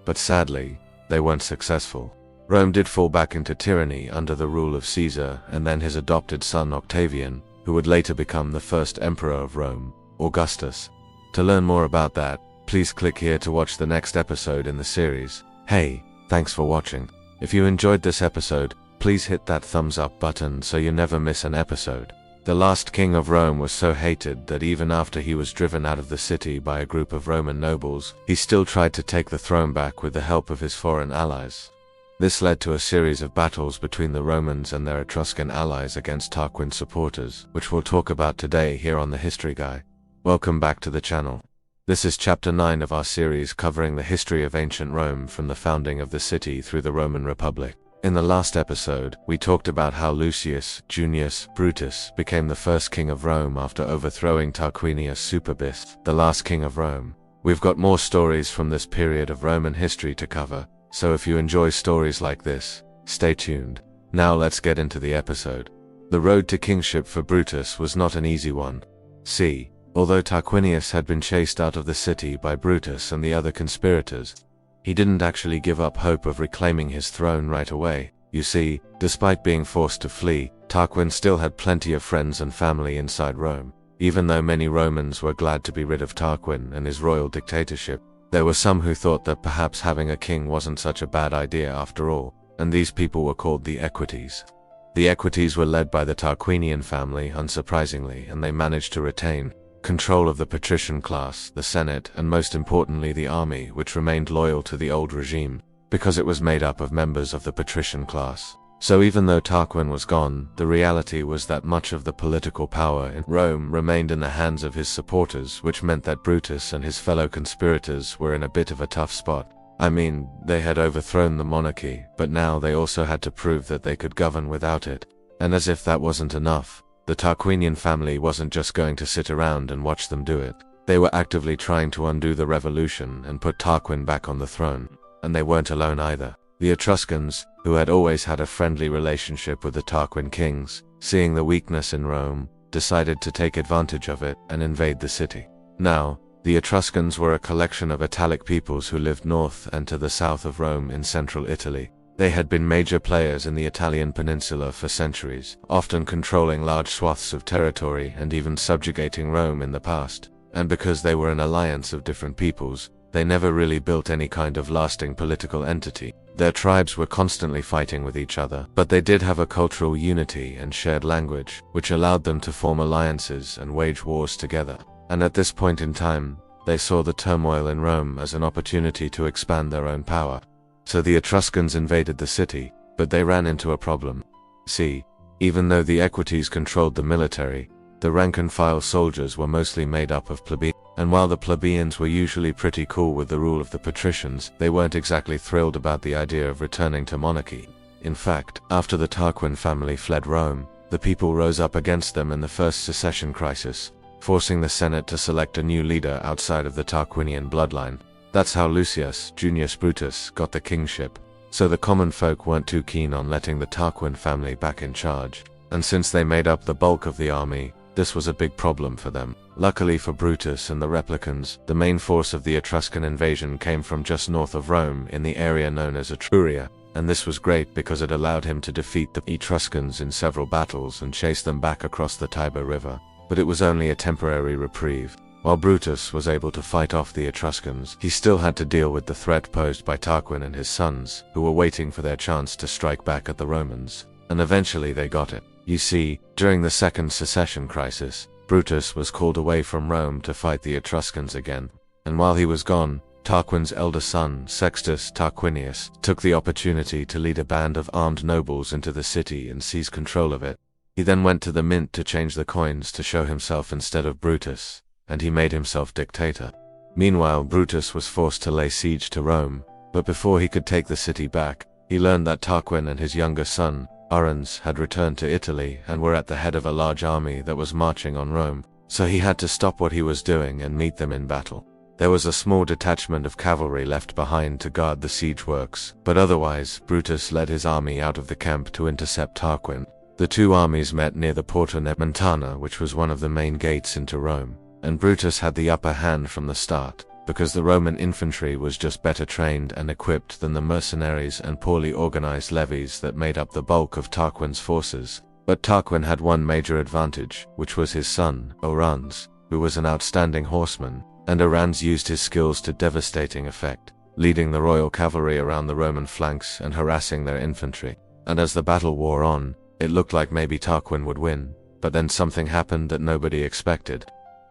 A: But sadly, they weren't successful. Rome did fall back into tyranny under the rule of Caesar and then his adopted son Octavian, who would later become the first emperor of Rome, Augustus. To learn more about that, please click here to watch the next episode in the series. Hey, thanks for watching. If you enjoyed this episode, please hit that thumbs up button so you never miss an episode. The last king of Rome was so hated that even after he was driven out of the city by a group of Roman nobles, he still tried to take the throne back with the help of his foreign allies. This led to a series of battles between the Romans and their Etruscan allies against Tarquin supporters, which we'll talk about today here on the History Guy. Welcome back to the channel. This is chapter 9 of our series covering the history of ancient Rome from the founding of the city through the Roman Republic. In the last episode, we talked about how Lucius Junius Brutus became the first king of Rome after overthrowing Tarquinius Superbus, the last king of Rome. We've got more stories from this period of Roman history to cover, so if you enjoy stories like this, stay tuned. Now let's get into the episode. The road to kingship for Brutus was not an easy one. See, although Tarquinius had been chased out of the city by Brutus and the other conspirators, he didn't actually give up hope of reclaiming his throne right away. You see, despite being forced to flee, Tarquin still had plenty of friends and family inside Rome. Even though many Romans were glad to be rid of Tarquin and his royal dictatorship, there were some who thought that perhaps having a king wasn't such a bad idea after all, and these people were called the Equites. The Equites were led by the Tarquinian family, unsurprisingly, and they managed to retain control of the patrician class, the Senate, and most importantly the army, which remained loyal to the old regime, because it was made up of members of the patrician class. So even though Tarquin was gone, the reality was that much of the political power in Rome remained in the hands of his supporters, which meant that Brutus and his fellow conspirators were in a bit of a tough spot. I mean, they had overthrown the monarchy, but now they also had to prove that they could govern without it. And as if that wasn't enough, the Tarquinian family wasn't just going to sit around and watch them do it. They were actively trying to undo the revolution and put Tarquin back on the throne. And they weren't alone either. The Etruscans, who had always had a friendly relationship with the Tarquin kings, seeing the weakness in Rome, decided to take advantage of it and invade the city. Now, the Etruscans were a collection of Italic peoples who lived north and to the south of Rome in central Italy. They had been major players in the Italian peninsula for centuries, often controlling large swaths of territory and even subjugating Rome in the past. And because they were an alliance of different peoples, they never really built any kind of lasting political entity. Their tribes were constantly fighting with each other, but they did have a cultural unity and shared language, which allowed them to form alliances and wage wars together. And at this point in time, they saw the turmoil in Rome as an opportunity to expand their own power. So the Etruscans invaded the city, but they ran into a problem. See, even though the Equites controlled the military, the rank-and-file soldiers were mostly made up of plebeians, and while the plebeians were usually pretty cool with the rule of the patricians, they weren't exactly thrilled about the idea of returning to monarchy. In fact, after the Tarquin family fled Rome, the people rose up against them in the First Secession Crisis, forcing the Senate to select a new leader outside of the Tarquinian bloodline. That's how Lucius Junius Brutus got the kingship. So the common folk weren't too keen on letting the Tarquin family back in charge. And since they made up the bulk of the army, this was a big problem for them. Luckily for Brutus and the replicants, the main force of the Etruscan invasion came from just north of Rome in the area known as Etruria. And this was great because it allowed him to defeat the Etruscans in several battles and chase them back across the Tiber River. But it was only a temporary reprieve. While Brutus was able to fight off the Etruscans, he still had to deal with the threat posed by Tarquin and his sons, who were waiting for their chance to strike back at the Romans. And eventually they got it. You see, during the Second Secession Crisis, Brutus was called away from Rome to fight the Etruscans again. And while he was gone, Tarquin's elder son, Sextus Tarquinius, took the opportunity to lead a band of armed nobles into the city and seize control of it. He then went to the mint to change the coins to show himself instead of Brutus, and he made himself dictator. Meanwhile, Brutus was forced to lay siege to Rome, but before he could take the city back, He learned that Tarquin and his younger son, Urens, had returned to Italy and were at the head of a large army that was marching on Rome, so he had to stop what he was doing and meet them in battle. There was a small detachment of cavalry left behind to guard the siege works, but otherwise, Brutus led his army out of the camp to intercept Tarquin. The two armies met near the Porta Montana, which was one of the main gates into Rome, and Brutus had the upper hand from the start, because the Roman infantry was just better trained and equipped than the mercenaries and poorly organized levies that made up the bulk of Tarquin's forces. But Tarquin had one major advantage, which was his son, Urens, who was an outstanding horseman, and Urens used his skills to devastating effect, leading the royal cavalry around the Roman flanks and harassing their infantry. And as the battle wore on, it looked like maybe Tarquin would win, but then something happened that nobody expected.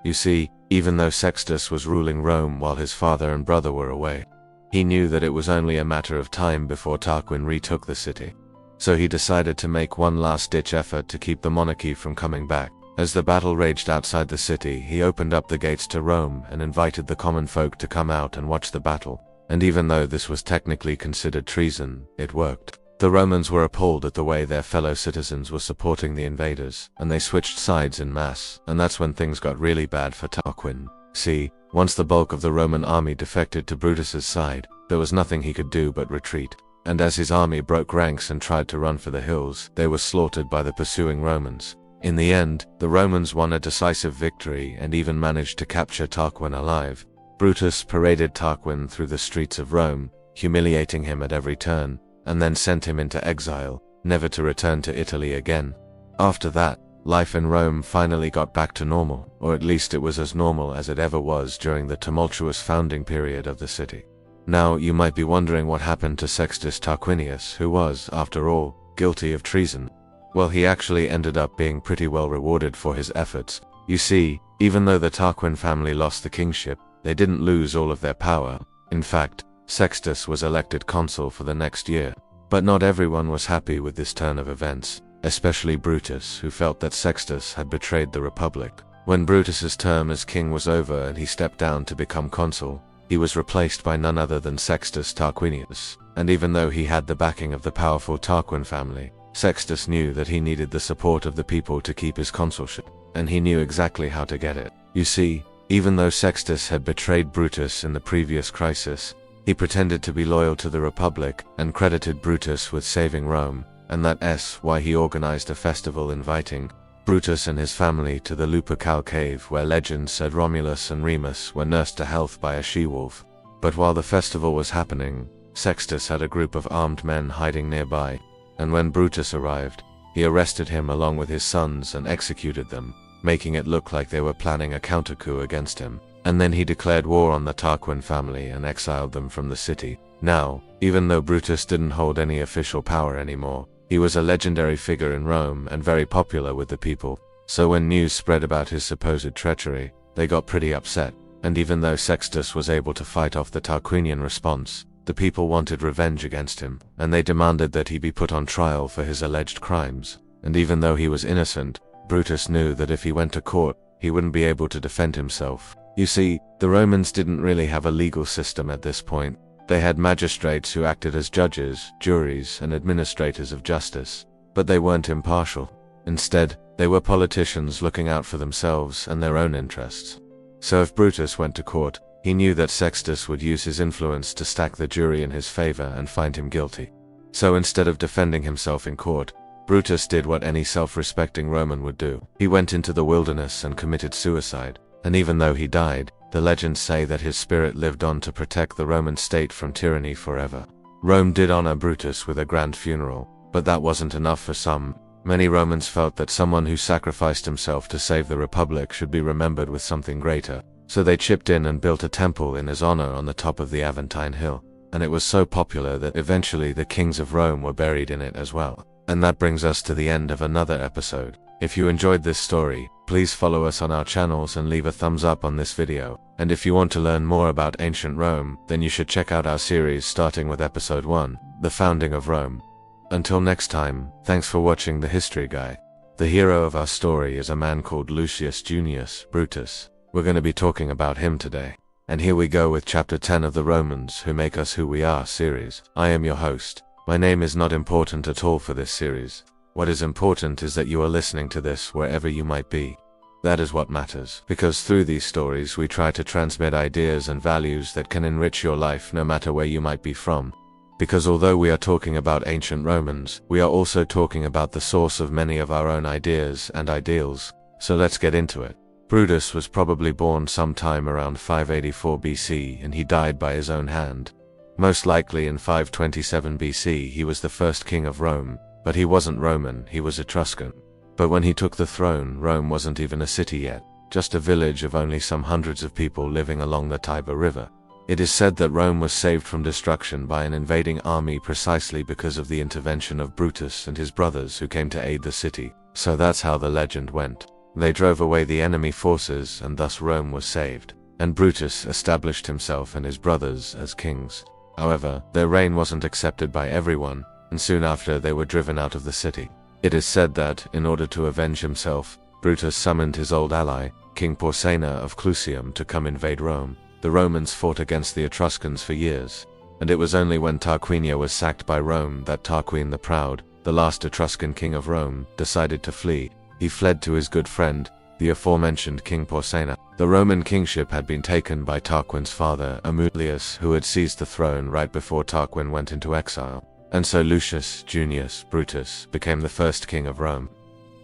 A: You see, even though Sextus was ruling Rome while his father and brother were away, he knew that it was only a matter of time before Tarquin retook the city. So he decided to make one last-ditch effort to keep the monarchy from coming back. As the battle raged outside the city, he opened up the gates to Rome and invited the common folk to come out and watch the battle. And even though this was technically considered treason, it worked. The Romans were appalled at the way their fellow citizens were supporting the invaders, and they switched sides en masse, and that's when things got really bad for Tarquin. See, once the bulk of the Roman army defected to Brutus's side, there was nothing he could do but retreat. And as his army broke ranks and tried to run for the hills, they were slaughtered by the pursuing Romans. In the end, the Romans won a decisive victory and even managed to capture Tarquin alive. Brutus paraded Tarquin through the streets of Rome, humiliating him at every turn, and then sent him into exile, never to return to Italy again. After that, life in Rome finally got back to normal, or at least it was as normal as it ever was during the tumultuous founding period of the city. Now, you might be wondering what happened to Sextus Tarquinius, who was, after all, guilty of treason. Well, he actually ended up being pretty well rewarded for his efforts. You see, even though the Tarquin family lost the kingship, they didn't lose all of their power. In fact, Sextus was elected consul for the next year. But not everyone was happy with this turn of events, especially Brutus, who felt that Sextus had betrayed the Republic. When Brutus's term as king was over and he stepped down to become consul, he was replaced by none other than Sextus Tarquinius. And even though he had the backing of the powerful Tarquin family, Sextus knew that he needed the support of the people to keep his consulship, and he knew exactly how to get it. You see, even though Sextus had betrayed Brutus in the previous crisis, he pretended to be loyal to the Republic and credited Brutus with saving Rome, and that's why he organized a festival inviting Brutus and his family to the Lupercal cave where legend said Romulus and Remus were nursed to health by a she-wolf. But while the festival was happening, Sextus had a group of armed men hiding nearby, and when Brutus arrived, he arrested him along with his sons and executed them, making it look like they were planning a counter-coup against him. And then he declared war on the Tarquin family and exiled them from the city. Now, even though Brutus didn't hold any official power anymore, he was a legendary figure in Rome and very popular with the people. So when news spread about his supposed treachery, they got pretty upset. And even though Sextus was able to fight off the Tarquinian response, the people wanted revenge against him, and they demanded that he be put on trial for his alleged crimes. And even though he was innocent, Brutus knew that if he went to court, he wouldn't be able to defend himself. You see, the Romans didn't really have a legal system at this point. They had magistrates who acted as judges, juries, and administrators of justice, but they weren't impartial. Instead, they were politicians looking out for themselves and their own interests. So if Brutus went to court, he knew that Sextus would use his influence to stack the jury in his favor and find him guilty. So instead of defending himself in court, Brutus did what any self-respecting Roman would do. He went into the wilderness and committed suicide. And even though he died, the legends say that his spirit lived on to protect the Roman state from tyranny forever. Rome did honor Brutus with a grand funeral, but that wasn't enough for some. Many Romans felt that someone who sacrificed himself to save the Republic should be remembered with something greater. So they chipped in and built a temple in his honor on the top of the Aventine Hill. And it was so popular that eventually the kings of Rome were buried in it as well. And that brings us to the end of another episode. If you enjoyed this story, please follow us on our channels and leave a thumbs up on this video. And if you want to learn more about ancient Rome, then you should check out our series starting with episode 1, The Founding of Rome. Until next time, thanks for watching The History Guy. The hero of our story is a man called Lucius Junius Brutus. We're going to be talking about him today. And here we go with chapter 10 of the Romans Who Make Us Who We Are series. I am your host, My name is not important at all for this series. What is important is that you are listening to this wherever you might be. That is what matters, because through these stories we try to transmit ideas and values that can enrich your life no matter where you might be from. Because although we are talking about ancient Romans, we are also talking about the source of many of our own ideas and ideals. So let's get into it. Brutus was probably born sometime around 584 BC and he died by his own hand. Most likely in 527 BC he was the first king of Rome, but he wasn't Roman, he was Etruscan. But when he took the throne, Rome wasn't even a city yet, just a village of only some hundreds of people living along the Tiber River. It is said that Rome was saved from destruction by an invading army precisely because of the intervention of Brutus and his brothers who came to aid the city. So that's how the legend went. They drove away the enemy forces and thus Rome was saved, and Brutus established himself and his brothers as kings. However, their reign wasn't accepted by everyone, and soon after they were driven out of the city. It is said that, in order to avenge himself, Brutus summoned his old ally, King Porsena of Clusium, to come invade Rome. The Romans fought against the Etruscans for years, and it was only when Tarquinia was sacked by Rome that Tarquin the Proud, the last Etruscan king of Rome, decided to flee. He fled to his good friend, the aforementioned King Porsena. The Roman kingship had been taken by Tarquin's father, Amulius, who had seized the throne right before Tarquin went into exile. And so Lucius Junius Brutus became the first king of Rome.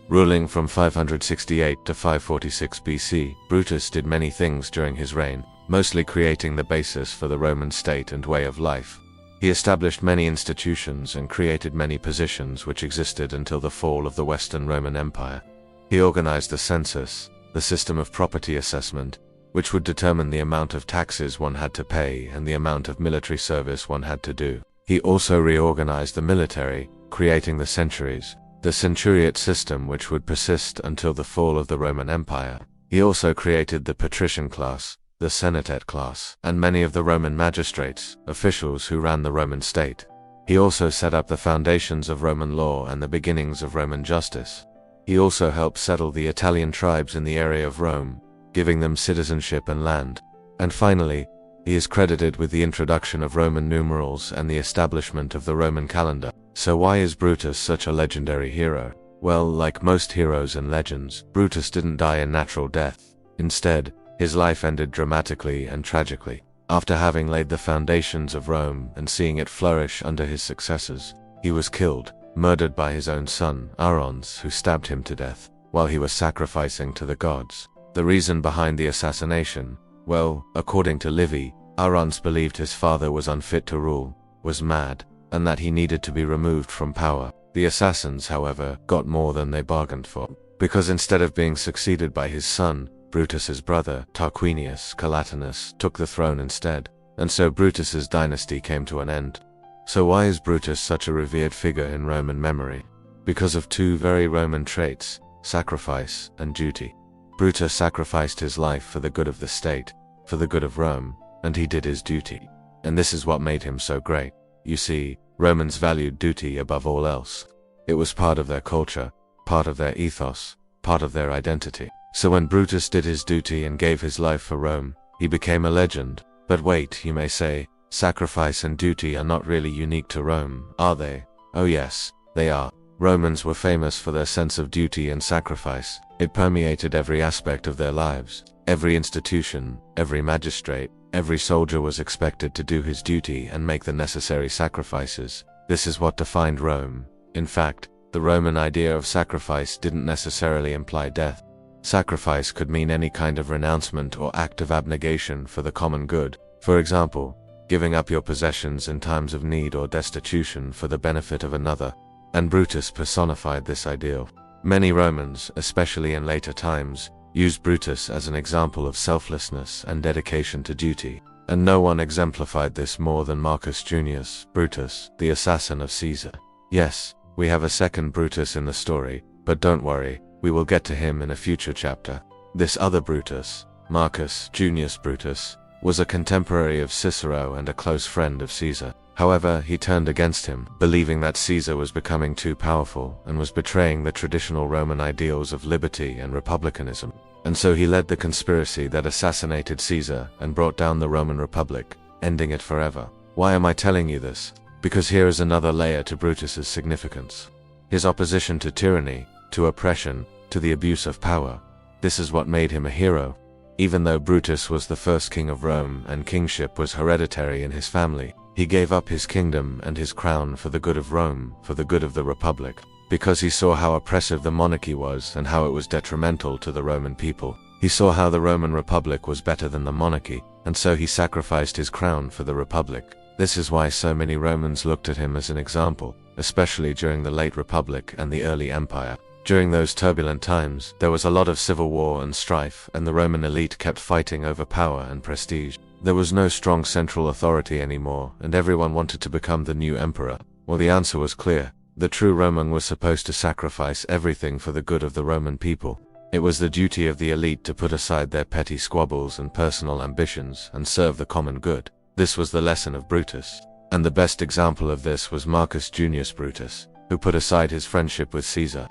A: Ruling from 568 to 546 BC, Brutus did many things during his reign, mostly creating the basis for the Roman state and way of life. He established many institutions and created many positions which existed until the fall of the Western Roman Empire. He organized the census, the system of property assessment, which would determine the amount of taxes one had to pay and the amount of military service one had to do. He also reorganized the military, creating the centuries, the centuriate system which would persist until the fall of the Roman Empire. He also created the patrician class, the senatate class, and many of the Roman magistrates, officials who ran the Roman state. He also set up the foundations of Roman law and the beginnings of Roman justice. He also helped settle the Italian tribes in the area of Rome, giving them citizenship and land. And finally, he is credited with the introduction of Roman numerals and the establishment of the Roman calendar. So why is Brutus such a legendary hero? Well, like most heroes and legends, Brutus didn't die a natural death. Instead, his life ended dramatically and tragically. After having laid the foundations of Rome and seeing it flourish under his successors, he was killed, murdered by his own son, Arons, who stabbed him to death while he was sacrificing to the gods. The reason behind the assassination? Well, according to Livy, Arons believed his father was unfit to rule, was mad, and that he needed to be removed from power. The assassins, however, got more than they bargained for, because instead of being succeeded by his son, Brutus's brother, Tarquinius Collatinus, took the throne instead, and so Brutus's dynasty came to an end. So why is Brutus such a revered figure in Roman memory? Because of two very Roman traits, sacrifice and duty. Brutus sacrificed his life for the good of the state, for the good of Rome, and he did his duty. And this is what made him so great. You see, Romans valued duty above all else. It was part of their culture, part of their ethos, part of their identity. So when Brutus did his duty and gave his life for Rome, he became a legend. But wait, you may say, sacrifice and duty are not really unique to Rome, are they? Oh yes, they are. Romans were famous for their sense of duty and sacrifice. It permeated every aspect of their lives. Every institution, every magistrate, every soldier was expected to do his duty and make the necessary sacrifices. This is what defined Rome. In fact, the Roman idea of sacrifice didn't necessarily imply death. Sacrifice could mean any kind of renouncement or act of abnegation for the common good. For example, giving up your possessions in times of need or destitution for the benefit of another. And Brutus personified this ideal. Many Romans, especially in later times, used Brutus as an example of selflessness and dedication to duty. And no one exemplified this more than Marcus Junius Brutus, the assassin of Caesar. Yes, we have a second Brutus in the story, but don't worry, we will get to him in a future chapter. This other Brutus, Marcus Junius Brutus, was a contemporary of Cicero and a close friend of Caesar. However, he turned against him, believing that Caesar was becoming too powerful and was betraying the traditional Roman ideals of liberty and republicanism. And so he led the conspiracy that assassinated Caesar and brought down the Roman Republic, ending it forever. Why am I telling you this? Because here is another layer to Brutus's significance. His opposition to tyranny, to oppression, to the abuse of power. This is what made him a hero. Even though Brutus was the first king of Rome and kingship was hereditary in his family, he gave up his kingdom and his crown for the good of Rome, for the good of the Republic, because he saw how oppressive the monarchy was and how it was detrimental to the Roman people. He saw how the Roman Republic was better than the monarchy, and so he sacrificed his crown for the Republic. This is why so many Romans looked at him as an example, especially during the late Republic and the early Empire. During those turbulent times, there was a lot of civil war and strife, and the Roman elite kept fighting over power and prestige. There was no strong central authority anymore, and everyone wanted to become the new emperor. Well, the answer was clear. The true Roman was supposed to sacrifice everything for the good of the Roman people. It was the duty of the elite to put aside their petty squabbles and personal ambitions and serve the common good. This was the lesson of Brutus. And the best example of this was Marcus Junius Brutus, who put aside his friendship with Caesar,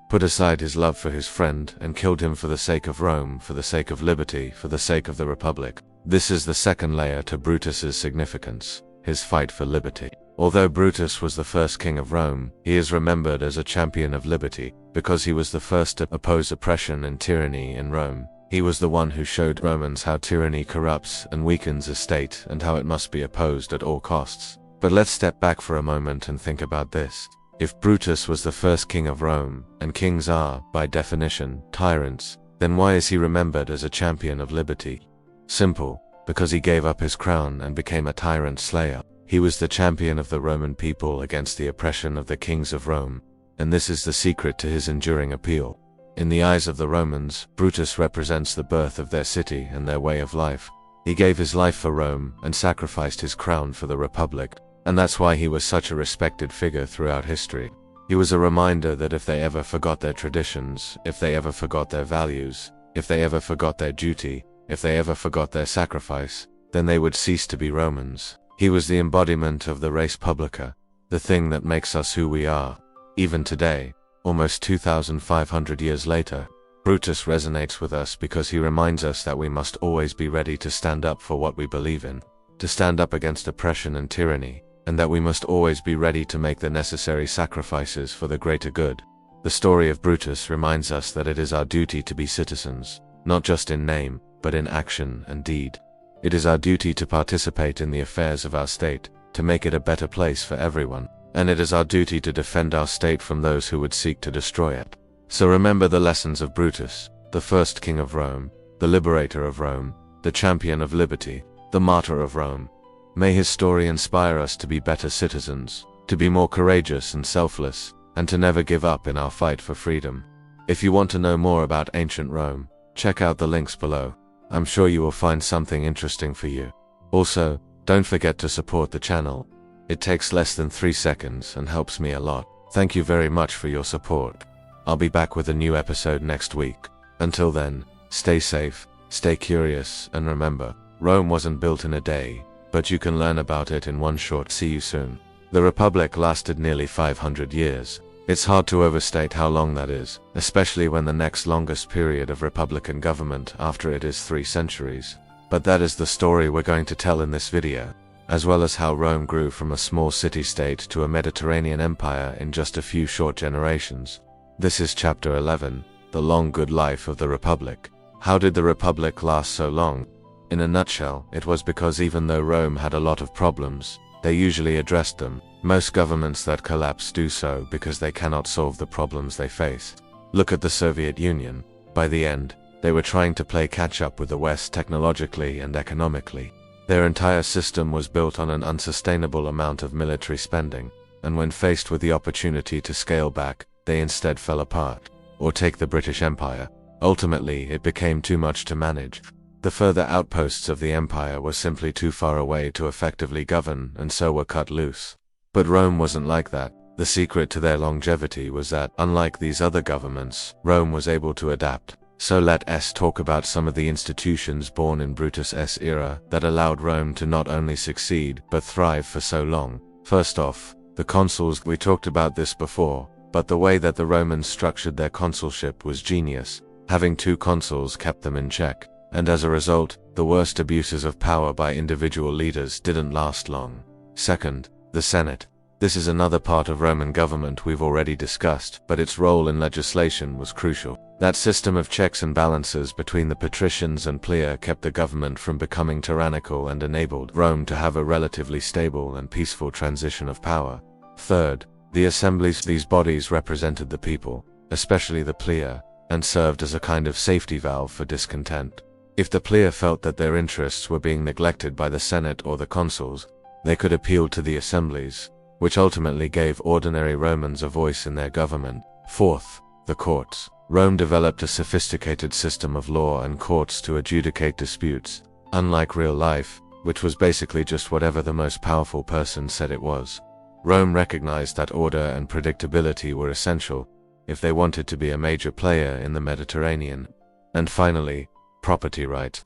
A: put aside his love for his friend, and killed him for the sake of Rome, for the sake of liberty, for the sake of the Republic. This is the second layer to Brutus's significance, his fight for liberty. Although Brutus was the first king of Rome, he is remembered as a champion of liberty, because he was the first to oppose oppression and tyranny in Rome. He was the one who showed Romans how tyranny corrupts and weakens a state and how it must be opposed at all costs. But let's step back for a moment and think about this. If Brutus was the first king of Rome, and kings are, by definition, tyrants, then why is he remembered as a champion of liberty? Simple, because he gave up his crown and became a tyrant slayer. He was the champion of the Roman people against the oppression of the kings of Rome, and this is the secret to his enduring appeal. In the eyes of the Romans, Brutus represents the birth of their city and their way of life. He gave his life for Rome and sacrificed his crown for the Republic, and that's why he was such a respected figure throughout history. He was a reminder that if they ever forgot their traditions, if they ever forgot their values, if they ever forgot their duty, if they ever forgot their sacrifice, then they would cease to be Romans. He was the embodiment of the res publica, the thing that makes us who we are. Even today, almost 2,500 years later, Brutus resonates with us because he reminds us that we must always be ready to stand up for what we believe in, to stand up against oppression and tyranny, and that we must always be ready to make the necessary sacrifices for the greater good. The story of Brutus reminds us that it is our duty to be citizens, not just in name, but in action and deed. It is our duty to participate in the affairs of our state, to make it a better place for everyone, and it is our duty to defend our state from those who would seek to destroy it. So remember the lessons of Brutus, the first king of Rome, the liberator of Rome, the champion of liberty, the martyr of Rome. May his story inspire us to be better citizens, to be more courageous and selfless, and to never give up in our fight for freedom. If you want to know more about ancient Rome, check out the links below. I'm sure you will find something interesting for you. Also, don't forget to support the channel. It takes less than 3 seconds and helps me a lot. Thank you very much for your support. I'll be back with a new episode next week. Until then, stay safe, stay curious, and remember, Rome wasn't built in a day, but you can learn about it in one short. See you soon. The Republic lasted nearly 500 years. It's hard to overstate how long that is, especially when the next longest period of Republican government after it is 3 centuries. But that is the story we're going to tell in this video, as well as how Rome grew from a small city-state to a Mediterranean empire in just a few short generations. This is Chapter 11, The Long Good Life of the Republic. How did the Republic last so long? In a nutshell, it was because even though Rome had a lot of problems, they usually addressed them. Most governments that collapse do so because they cannot solve the problems they face. Look at the Soviet Union. By the end, they were trying to play catch-up with the West technologically and economically. Their entire system was built on an unsustainable amount of military spending, and when faced with the opportunity to scale back, they instead fell apart. Or take the British Empire. Ultimately, it became too much to manage. The further outposts of the empire were simply too far away to effectively govern, and so were cut loose. But Rome wasn't like that. The secret to their longevity was that, unlike these other governments, Rome was able to adapt. So let's talk about some of the institutions born in Brutus's era that allowed Rome to not only succeed, but thrive for so long. First off, the consuls. We talked about this before, but the way that the Romans structured their consulship was genius. Having 2 consuls kept them in check, and as a result, the worst abuses of power by individual leaders didn't last long. Second, The Senate. This is another part of Roman government we've already discussed, but its role in legislation was crucial. That system of checks and balances between the patricians and plebe kept the government from becoming tyrannical and enabled Rome to have a relatively stable and peaceful transition of power. Third, the assemblies. These bodies represented the people, especially the plebe, and served as a kind of safety valve for discontent. If the plebe felt that their interests were being neglected by the Senate or the consuls, they could appeal to the assemblies, which ultimately gave ordinary Romans a voice in their government. Fourth, the courts. Rome developed a sophisticated system of law and courts to adjudicate disputes, unlike real life, which was basically just whatever the most powerful person said it was. Rome recognized that order and predictability were essential if they wanted to be a major player in the Mediterranean. And finally, property rights.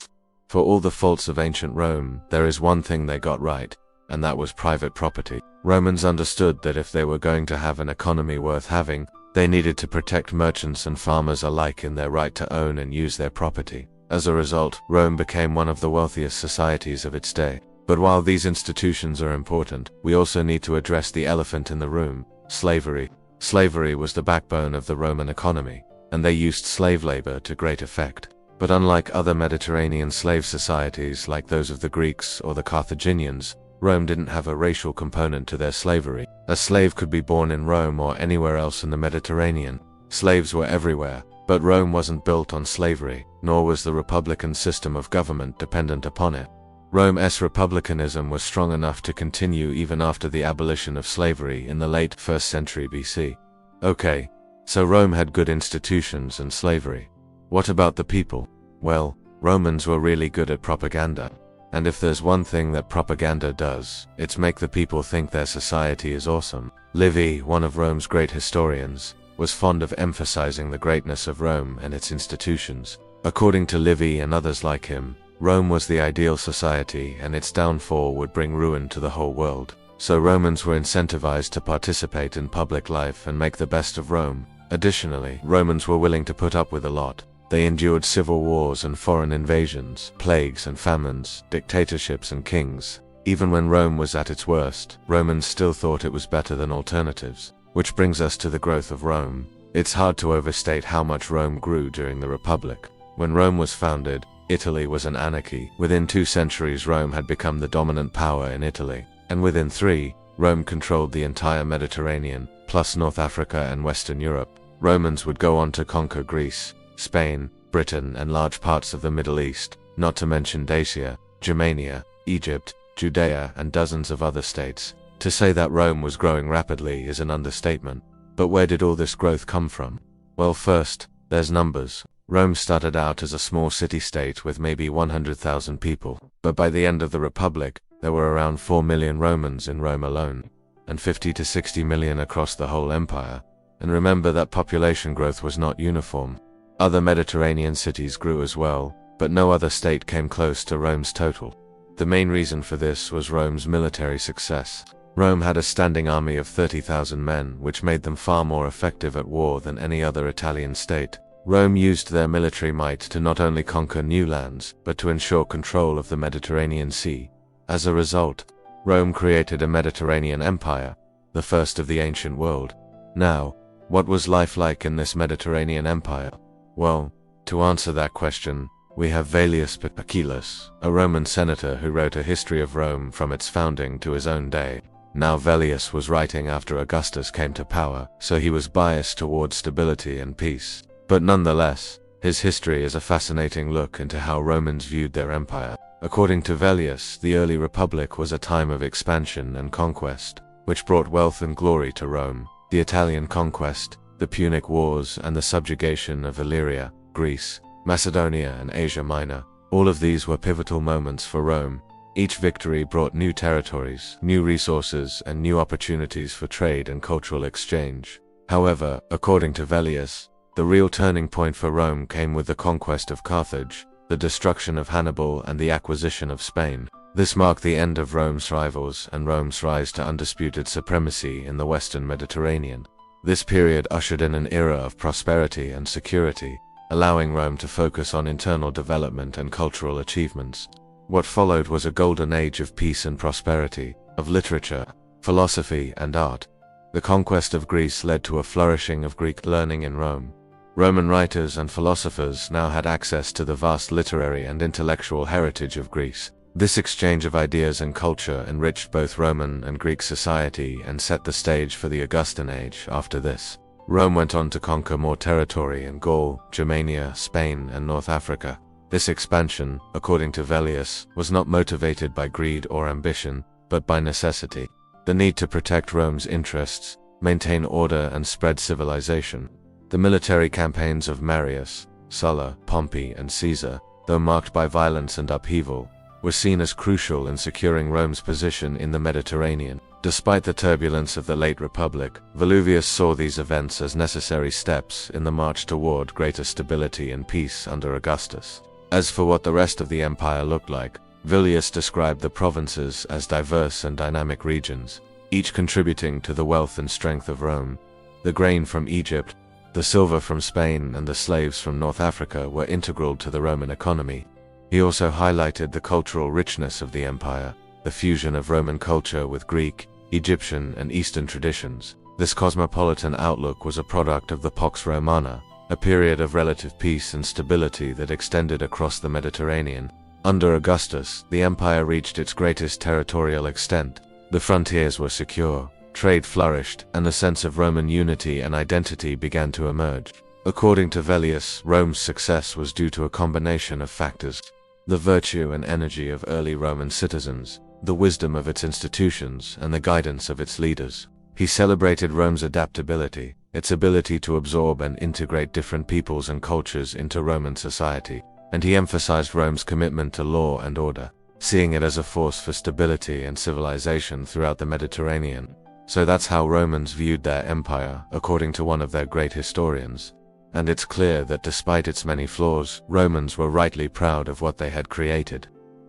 A: For all the faults of ancient Rome, there is one thing they got right, and that was private property. Romans understood that if they were going to have an economy worth having, they needed to protect merchants and farmers alike in their right to own and use their property. As a result, Rome became one of the wealthiest societies of its day. But while these institutions are important, we also need to address the elephant in the room: slavery. Slavery was the backbone of the Roman economy, and they used slave labor to great effect. But unlike other Mediterranean slave societies like those of the Greeks or the Carthaginians, Rome didn't have a racial component to their slavery. A slave could be born in Rome or anywhere else in the Mediterranean. Slaves were everywhere, but Rome wasn't built on slavery, nor was the republican system of government dependent upon it. Rome's republicanism was strong enough to continue even after the abolition of slavery in the late 1st century BC. Okay, so Rome had good institutions and slavery. What about the people? Well, Romans were really good at propaganda. And if there's one thing that propaganda does, it's make the people think their society is awesome. Livy, one of Rome's great historians, was fond of emphasizing the greatness of Rome and its institutions. According to Livy and others like him, Rome was the ideal society and its downfall would bring ruin to the whole world. So Romans were incentivized to participate in public life and make the best of Rome. Additionally, Romans were willing to put up with a lot. They endured civil wars and foreign invasions, plagues and famines, dictatorships and kings. Even when Rome was at its worst, Romans still thought it was better than alternatives. Which brings us to the growth of Rome. It's hard to overstate how much Rome grew during the Republic. When Rome was founded, Italy was an anarchy. Within 2 centuries, Rome had become the dominant power in Italy. And within 3, Rome controlled the entire Mediterranean, plus North Africa and Western Europe. Romans would go on to conquer Greece, Spain, Britain, and large parts of the Middle East, not to mention Dacia, Germania, Egypt, Judea, and dozens of other states. To say that Rome was growing rapidly is an understatement. But where did all this growth come from? Well, first, there's numbers. Rome started out as a small city-state with maybe 100,000 people, but by the end of the Republic, there were around 4 million Romans in Rome alone, and 50 to 60 million across the whole empire. And remember that population growth was not uniform. Other Mediterranean cities grew as well, but no other state came close to Rome's total. The main reason for this was Rome's military success. Rome had a standing army of 30,000 men, which made them far more effective at war than any other Italian state. Rome used their military might to not only conquer new lands, but to ensure control of the Mediterranean Sea. As a result, Rome created a Mediterranean empire, the first of the ancient world. Now, what was life like in this Mediterranean empire? Well, to answer that question, we have Vallius Pacius, a Roman senator who wrote a history of Rome from its founding to his own day. Now Vallius was writing after Augustus came to power, so he was biased towards stability and peace. But nonetheless, his history is a fascinating look into how Romans viewed their empire. According to Vallius, the early Republic was a time of expansion and conquest, which brought wealth and glory to Rome. The Italian conquest, the Punic Wars, and the subjugation of Illyria, Greece, Macedonia, and Asia Minor, all of these were pivotal moments for Rome. Each victory brought new territories, new resources, and new opportunities for trade and cultural exchange. However, according to Vallius, the real turning point for Rome came with the conquest of Carthage, the destruction of Hannibal, and the acquisition of Spain. This marked the end of Rome's rivals and Rome's rise to undisputed supremacy in the Western Mediterranean. This period ushered in an era of prosperity and security, allowing Rome to focus on internal development and cultural achievements. What followed was a golden age of peace and prosperity, of literature, philosophy, and art. The conquest of Greece led to a flourishing of Greek learning in Rome. Roman writers and philosophers now had access to the vast literary and intellectual heritage of Greece. This exchange of ideas and culture enriched both Roman and Greek society and set the stage for the Augustan Age. After this, Rome went on to conquer more territory in Gaul, Germania, Spain, and North Africa. This expansion, according to Velleius, was not motivated by greed or ambition, but by necessity. The need to protect Rome's interests, maintain order, and spread civilization. The military campaigns of Marius, Sulla, Pompey, and Caesar, though marked by violence and upheaval, were seen as crucial in securing Rome's position in the Mediterranean. Despite the turbulence of the late Republic, Velleius saw these events as necessary steps in the march toward greater stability and peace under Augustus. As for what the rest of the empire looked like, Velleius described the provinces as diverse and dynamic regions, each contributing to the wealth and strength of Rome. The grain from Egypt, the silver from Spain, and the slaves from North Africa were integral to the Roman economy. He also highlighted the cultural richness of the empire, the fusion of Roman culture with Greek, Egyptian, and Eastern traditions. This cosmopolitan outlook was a product of the Pax Romana, a period of relative peace and stability that extended across the Mediterranean. Under Augustus, the empire reached its greatest territorial extent. The frontiers were secure, trade flourished, and a sense of Roman unity and identity began to emerge. According to Velleius, Rome's success was due to a combination of factors: the virtue and energy of early Roman citizens, the wisdom of its institutions, and the guidance of its leaders. He celebrated Rome's adaptability, its ability to absorb and integrate different peoples and cultures into Roman society, and he emphasized Rome's commitment to law and order, seeing it as a force for stability and civilization throughout the Mediterranean. So that's how Romans viewed their empire, according to one of their great historians. And it's clear that despite its many flaws, Romans were rightly proud of what they had created.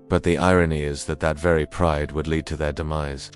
A: But the irony is that that very pride would lead to their demise.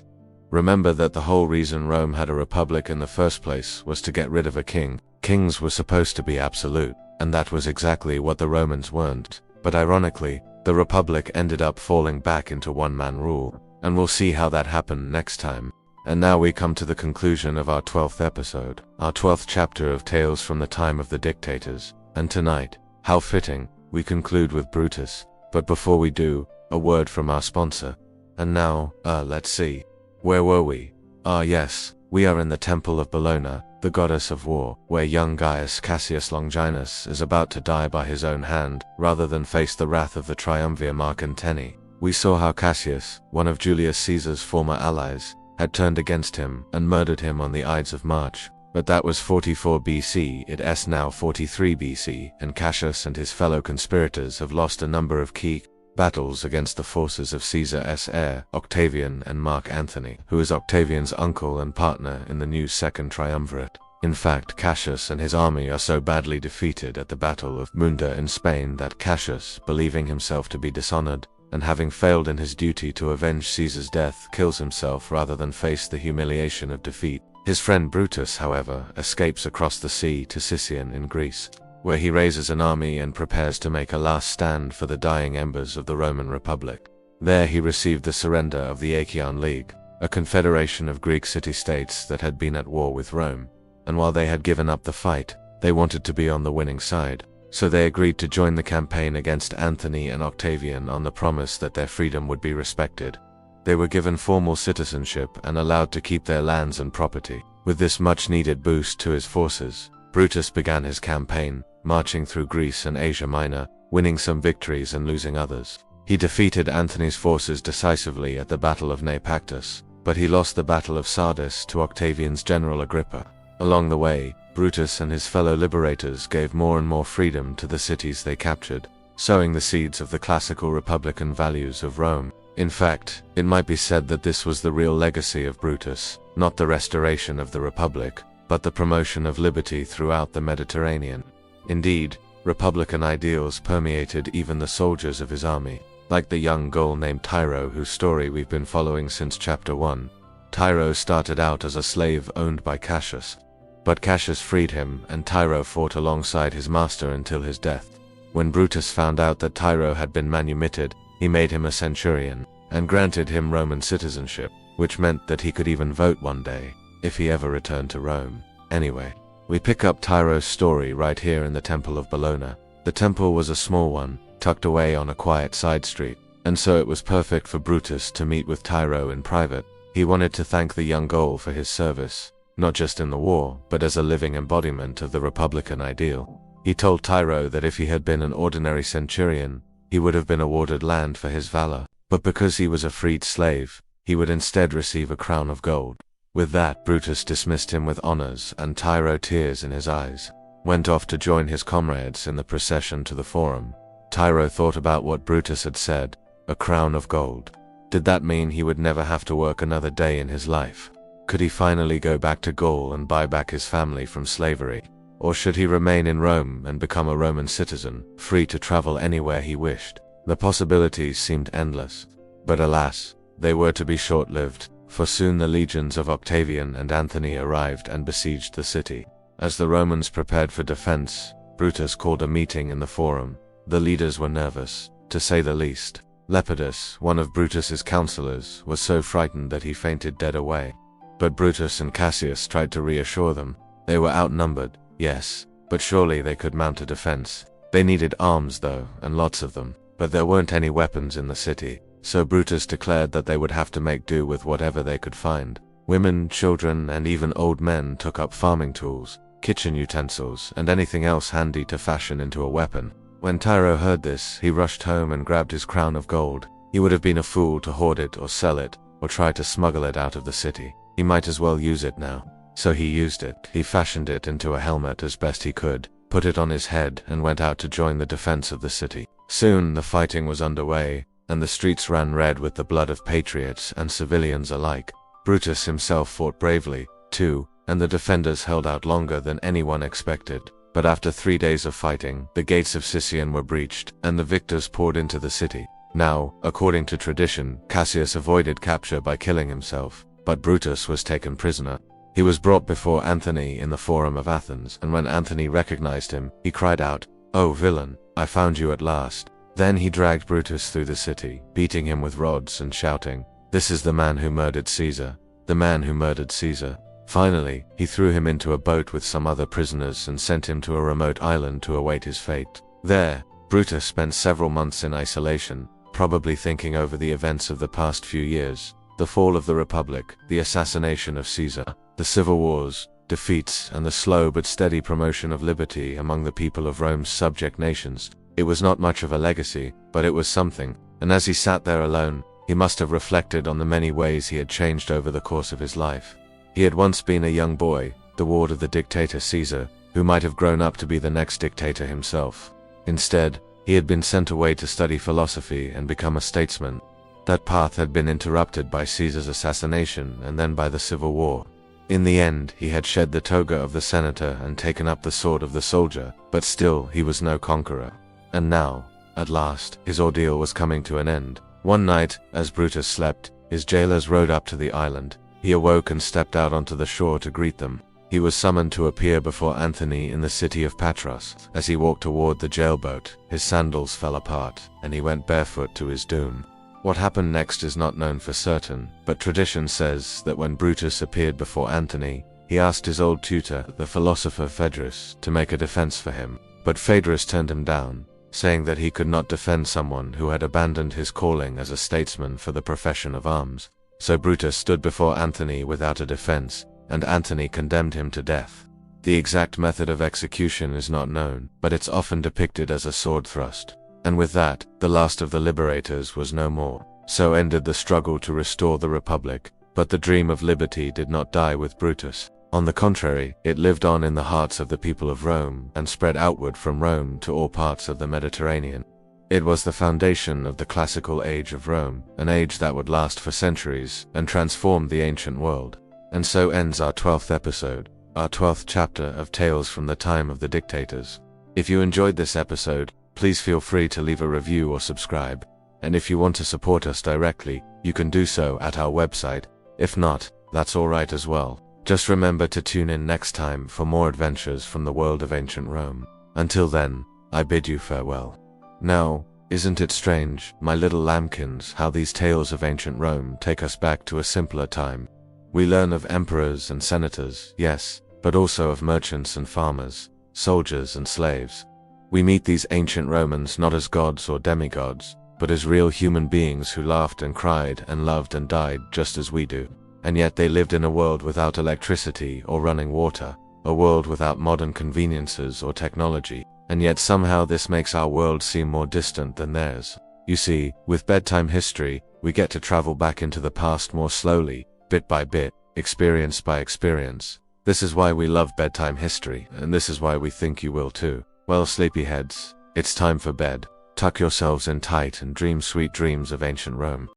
A: Remember that the whole reason Rome had a republic in the first place was to get rid of a king. Kings were supposed to be absolute, and that was exactly what the Romans weren't. But ironically, the republic ended up falling back into one-man rule, and we'll see how that happened next time. And now we come to the conclusion of our 12th episode, our 12th chapter of Tales from the Time of the Dictators. And tonight, how fitting, we conclude with Brutus. But before we do, a word from our sponsor. And now, let's see. Where were we? Yes, we are in the Temple of Bellona, the goddess of war, where young Gaius Cassius Longinus is about to die by his own hand, rather than face the wrath of the triumvir Mark Antony. We saw how Cassius, one of Julius Caesar's former allies, had turned against him and murdered him on the Ides of March. But that was 44 BC, it's now 43 BC, and Cassius and his fellow conspirators have lost a number of key battles against the forces of Caesar's heir, Octavian, and Mark Antony, who is Octavian's uncle and partner in the new Second Triumvirate. In fact, Cassius and his army are so badly defeated at the Battle of Munda in Spain that Cassius, believing himself to be dishonored, and having failed in his duty to avenge Caesar's death, kills himself rather than face the humiliation of defeat. His friend Brutus, however, escapes across the sea to Sicyon in Greece, where he raises an army and prepares to make a last stand for the dying embers of the Roman Republic. There he received the surrender of the Achaean League, a confederation of Greek city-states that had been at war with Rome, and while they had given up the fight, they wanted to be on the winning side. So they agreed to join the campaign against Antony and Octavian on the promise that their freedom would be respected. They were given formal citizenship and allowed to keep their lands and property. With this much-needed boost to his forces, Brutus began his campaign, marching through Greece and Asia Minor, winning some victories and losing others. He defeated Antony's forces decisively at the Battle of Naupactus, but he lost the Battle of Sardis to Octavian's general Agrippa. Along the way, Brutus and his fellow liberators gave more and more freedom to the cities they captured, sowing the seeds of the classical republican values of Rome. In fact, it might be said that this was the real legacy of Brutus, not the restoration of the Republic, but the promotion of liberty throughout the Mediterranean. Indeed, republican ideals permeated even the soldiers of his army, like the young Gaul named Tyro, whose story we've been following since chapter 1. Tyro started out as a slave owned by Cassius, but Cassius freed him, and Tyro fought alongside his master until his death. When Brutus found out that Tyro had been manumitted, he made him a centurion, and granted him Roman citizenship. which meant that he could even vote one day, if he ever returned to Rome. Anyway, we pick up Tyro's story right here in the Temple of Bologna. The temple was a small one, tucked away on a quiet side street, and so it was perfect for Brutus to meet with Tyro in private. He wanted to thank the young Gaul for his service, not just in the war, but as a living embodiment of the republican ideal. He told Tyro that if he had been an ordinary centurion, he would have been awarded land for his valor, but because he was a freed slave, he would instead receive a crown of gold. With that, Brutus dismissed him with honors, and Tyro, tears in his eyes, went off to join his comrades in the procession to the Forum. Tyro thought about what Brutus had said, a crown of gold. Did that mean he would never have to work another day in his life? Could he finally go back to Gaul and buy back his family from slavery? Or should he remain in Rome and become a Roman citizen, free to travel anywhere he wished? The possibilities seemed endless. But alas, they were to be short-lived, for soon the legions of Octavian and Antony arrived and besieged the city. As the Romans prepared for defense, Brutus called a meeting in the Forum. The leaders were nervous, to say the least. Lepidus, one of Brutus's counselors, was so frightened that he fainted dead away. But Brutus and Cassius tried to reassure them. They were outnumbered, yes, but surely they could mount a defense. They needed arms though, and lots of them, but there weren't any weapons in the city, so Brutus declared that they would have to make do with whatever they could find. Women, children, and even old men took up farming tools, kitchen utensils, and anything else handy to fashion into a weapon. When Tyro heard this, he rushed home and grabbed his crown of gold. He would have been a fool to hoard it or sell it, or try to smuggle it out of the city. He might as well use it now. So he used it. He fashioned it into a helmet as best he could, put it on his head, and went out to join the defense of the city. Soon the fighting was underway, and the streets ran red with the blood of patriots and civilians alike. Brutus himself fought bravely, too, and the defenders held out longer than anyone expected. But after 3 days of fighting, the gates of Sicyon were breached, and the victors poured into the city. Now, according to tradition, Cassius avoided capture by killing himself, but Brutus was taken prisoner. He was brought before Antony in the Forum of Athens, and when Antony recognized him, he cried out, "Oh villain, I found you at last." Then he dragged Brutus through the city, beating him with rods and shouting, "This is the man who murdered Caesar. The man who murdered Caesar." Finally, he threw him into a boat with some other prisoners and sent him to a remote island to await his fate. There, Brutus spent several months in isolation, probably thinking over the events of the past few years, the fall of the Republic, the assassination of Caesar, the civil wars, defeats, and the slow but steady promotion of liberty among the people of Rome's subject nations. It was not much of a legacy, but it was something, and as he sat there alone, he must have reflected on the many ways he had changed over the course of his life. He had once been a young boy, the ward of the dictator Caesar, who might have grown up to be the next dictator himself. Instead, he had been sent away to study philosophy and become a statesman. That path had been interrupted by Caesar's assassination and then by the civil war. In the end, he had shed the toga of the senator and taken up the sword of the soldier, but still he was no conqueror. And now, at last, his ordeal was coming to an end. One night, as Brutus slept, his jailers rode up to the island. He awoke and stepped out onto the shore to greet them. He was summoned to appear before Antony in the city of Patras. As he walked toward the jailboat, his sandals fell apart, and he went barefoot to his doom. What happened next is not known for certain, but tradition says that when Brutus appeared before Antony, he asked his old tutor, the philosopher Phaedrus, to make a defense for him. But Phaedrus turned him down, saying that he could not defend someone who had abandoned his calling as a statesman for the profession of arms. So Brutus stood before Antony without a defense, and Antony condemned him to death. The exact method of execution is not known, but it's often depicted as a sword thrust. And with that, the last of the liberators was no more. So ended the struggle to restore the Republic, but the dream of liberty did not die with Brutus. On the contrary, it lived on in the hearts of the people of Rome and spread outward from Rome to all parts of the Mediterranean. It was the foundation of the classical age of Rome, an age that would last for centuries and transform the ancient world. And so ends our 12th episode, our 12th chapter of Tales from the Time of the Dictators. If you enjoyed this episode, please feel free to leave a review or subscribe. And if you want to support us directly, you can do so at our website. If not, that's alright as well. Just remember to tune in next time for more adventures from the world of ancient Rome. Until then, I bid you farewell. Now, Isn't it strange, my little lambkins, how these tales of ancient Rome take us back to a simpler time? We learn of emperors and senators, yes, but also of merchants and farmers, soldiers and slaves. We meet these ancient Romans not as gods or demigods, but as real human beings who laughed and cried and loved and died just as we do. And yet they lived in a world without electricity or running water, a world without modern conveniences or technology, and yet somehow this makes our world seem more distant than theirs. You see, with bedtime history, we get to travel back into the past more slowly, bit by bit, experience by experience. This is why we love bedtime history, and this is why we think you will too. Well, sleepyheads, it's time for bed. Tuck yourselves in tight and dream sweet dreams of ancient Rome.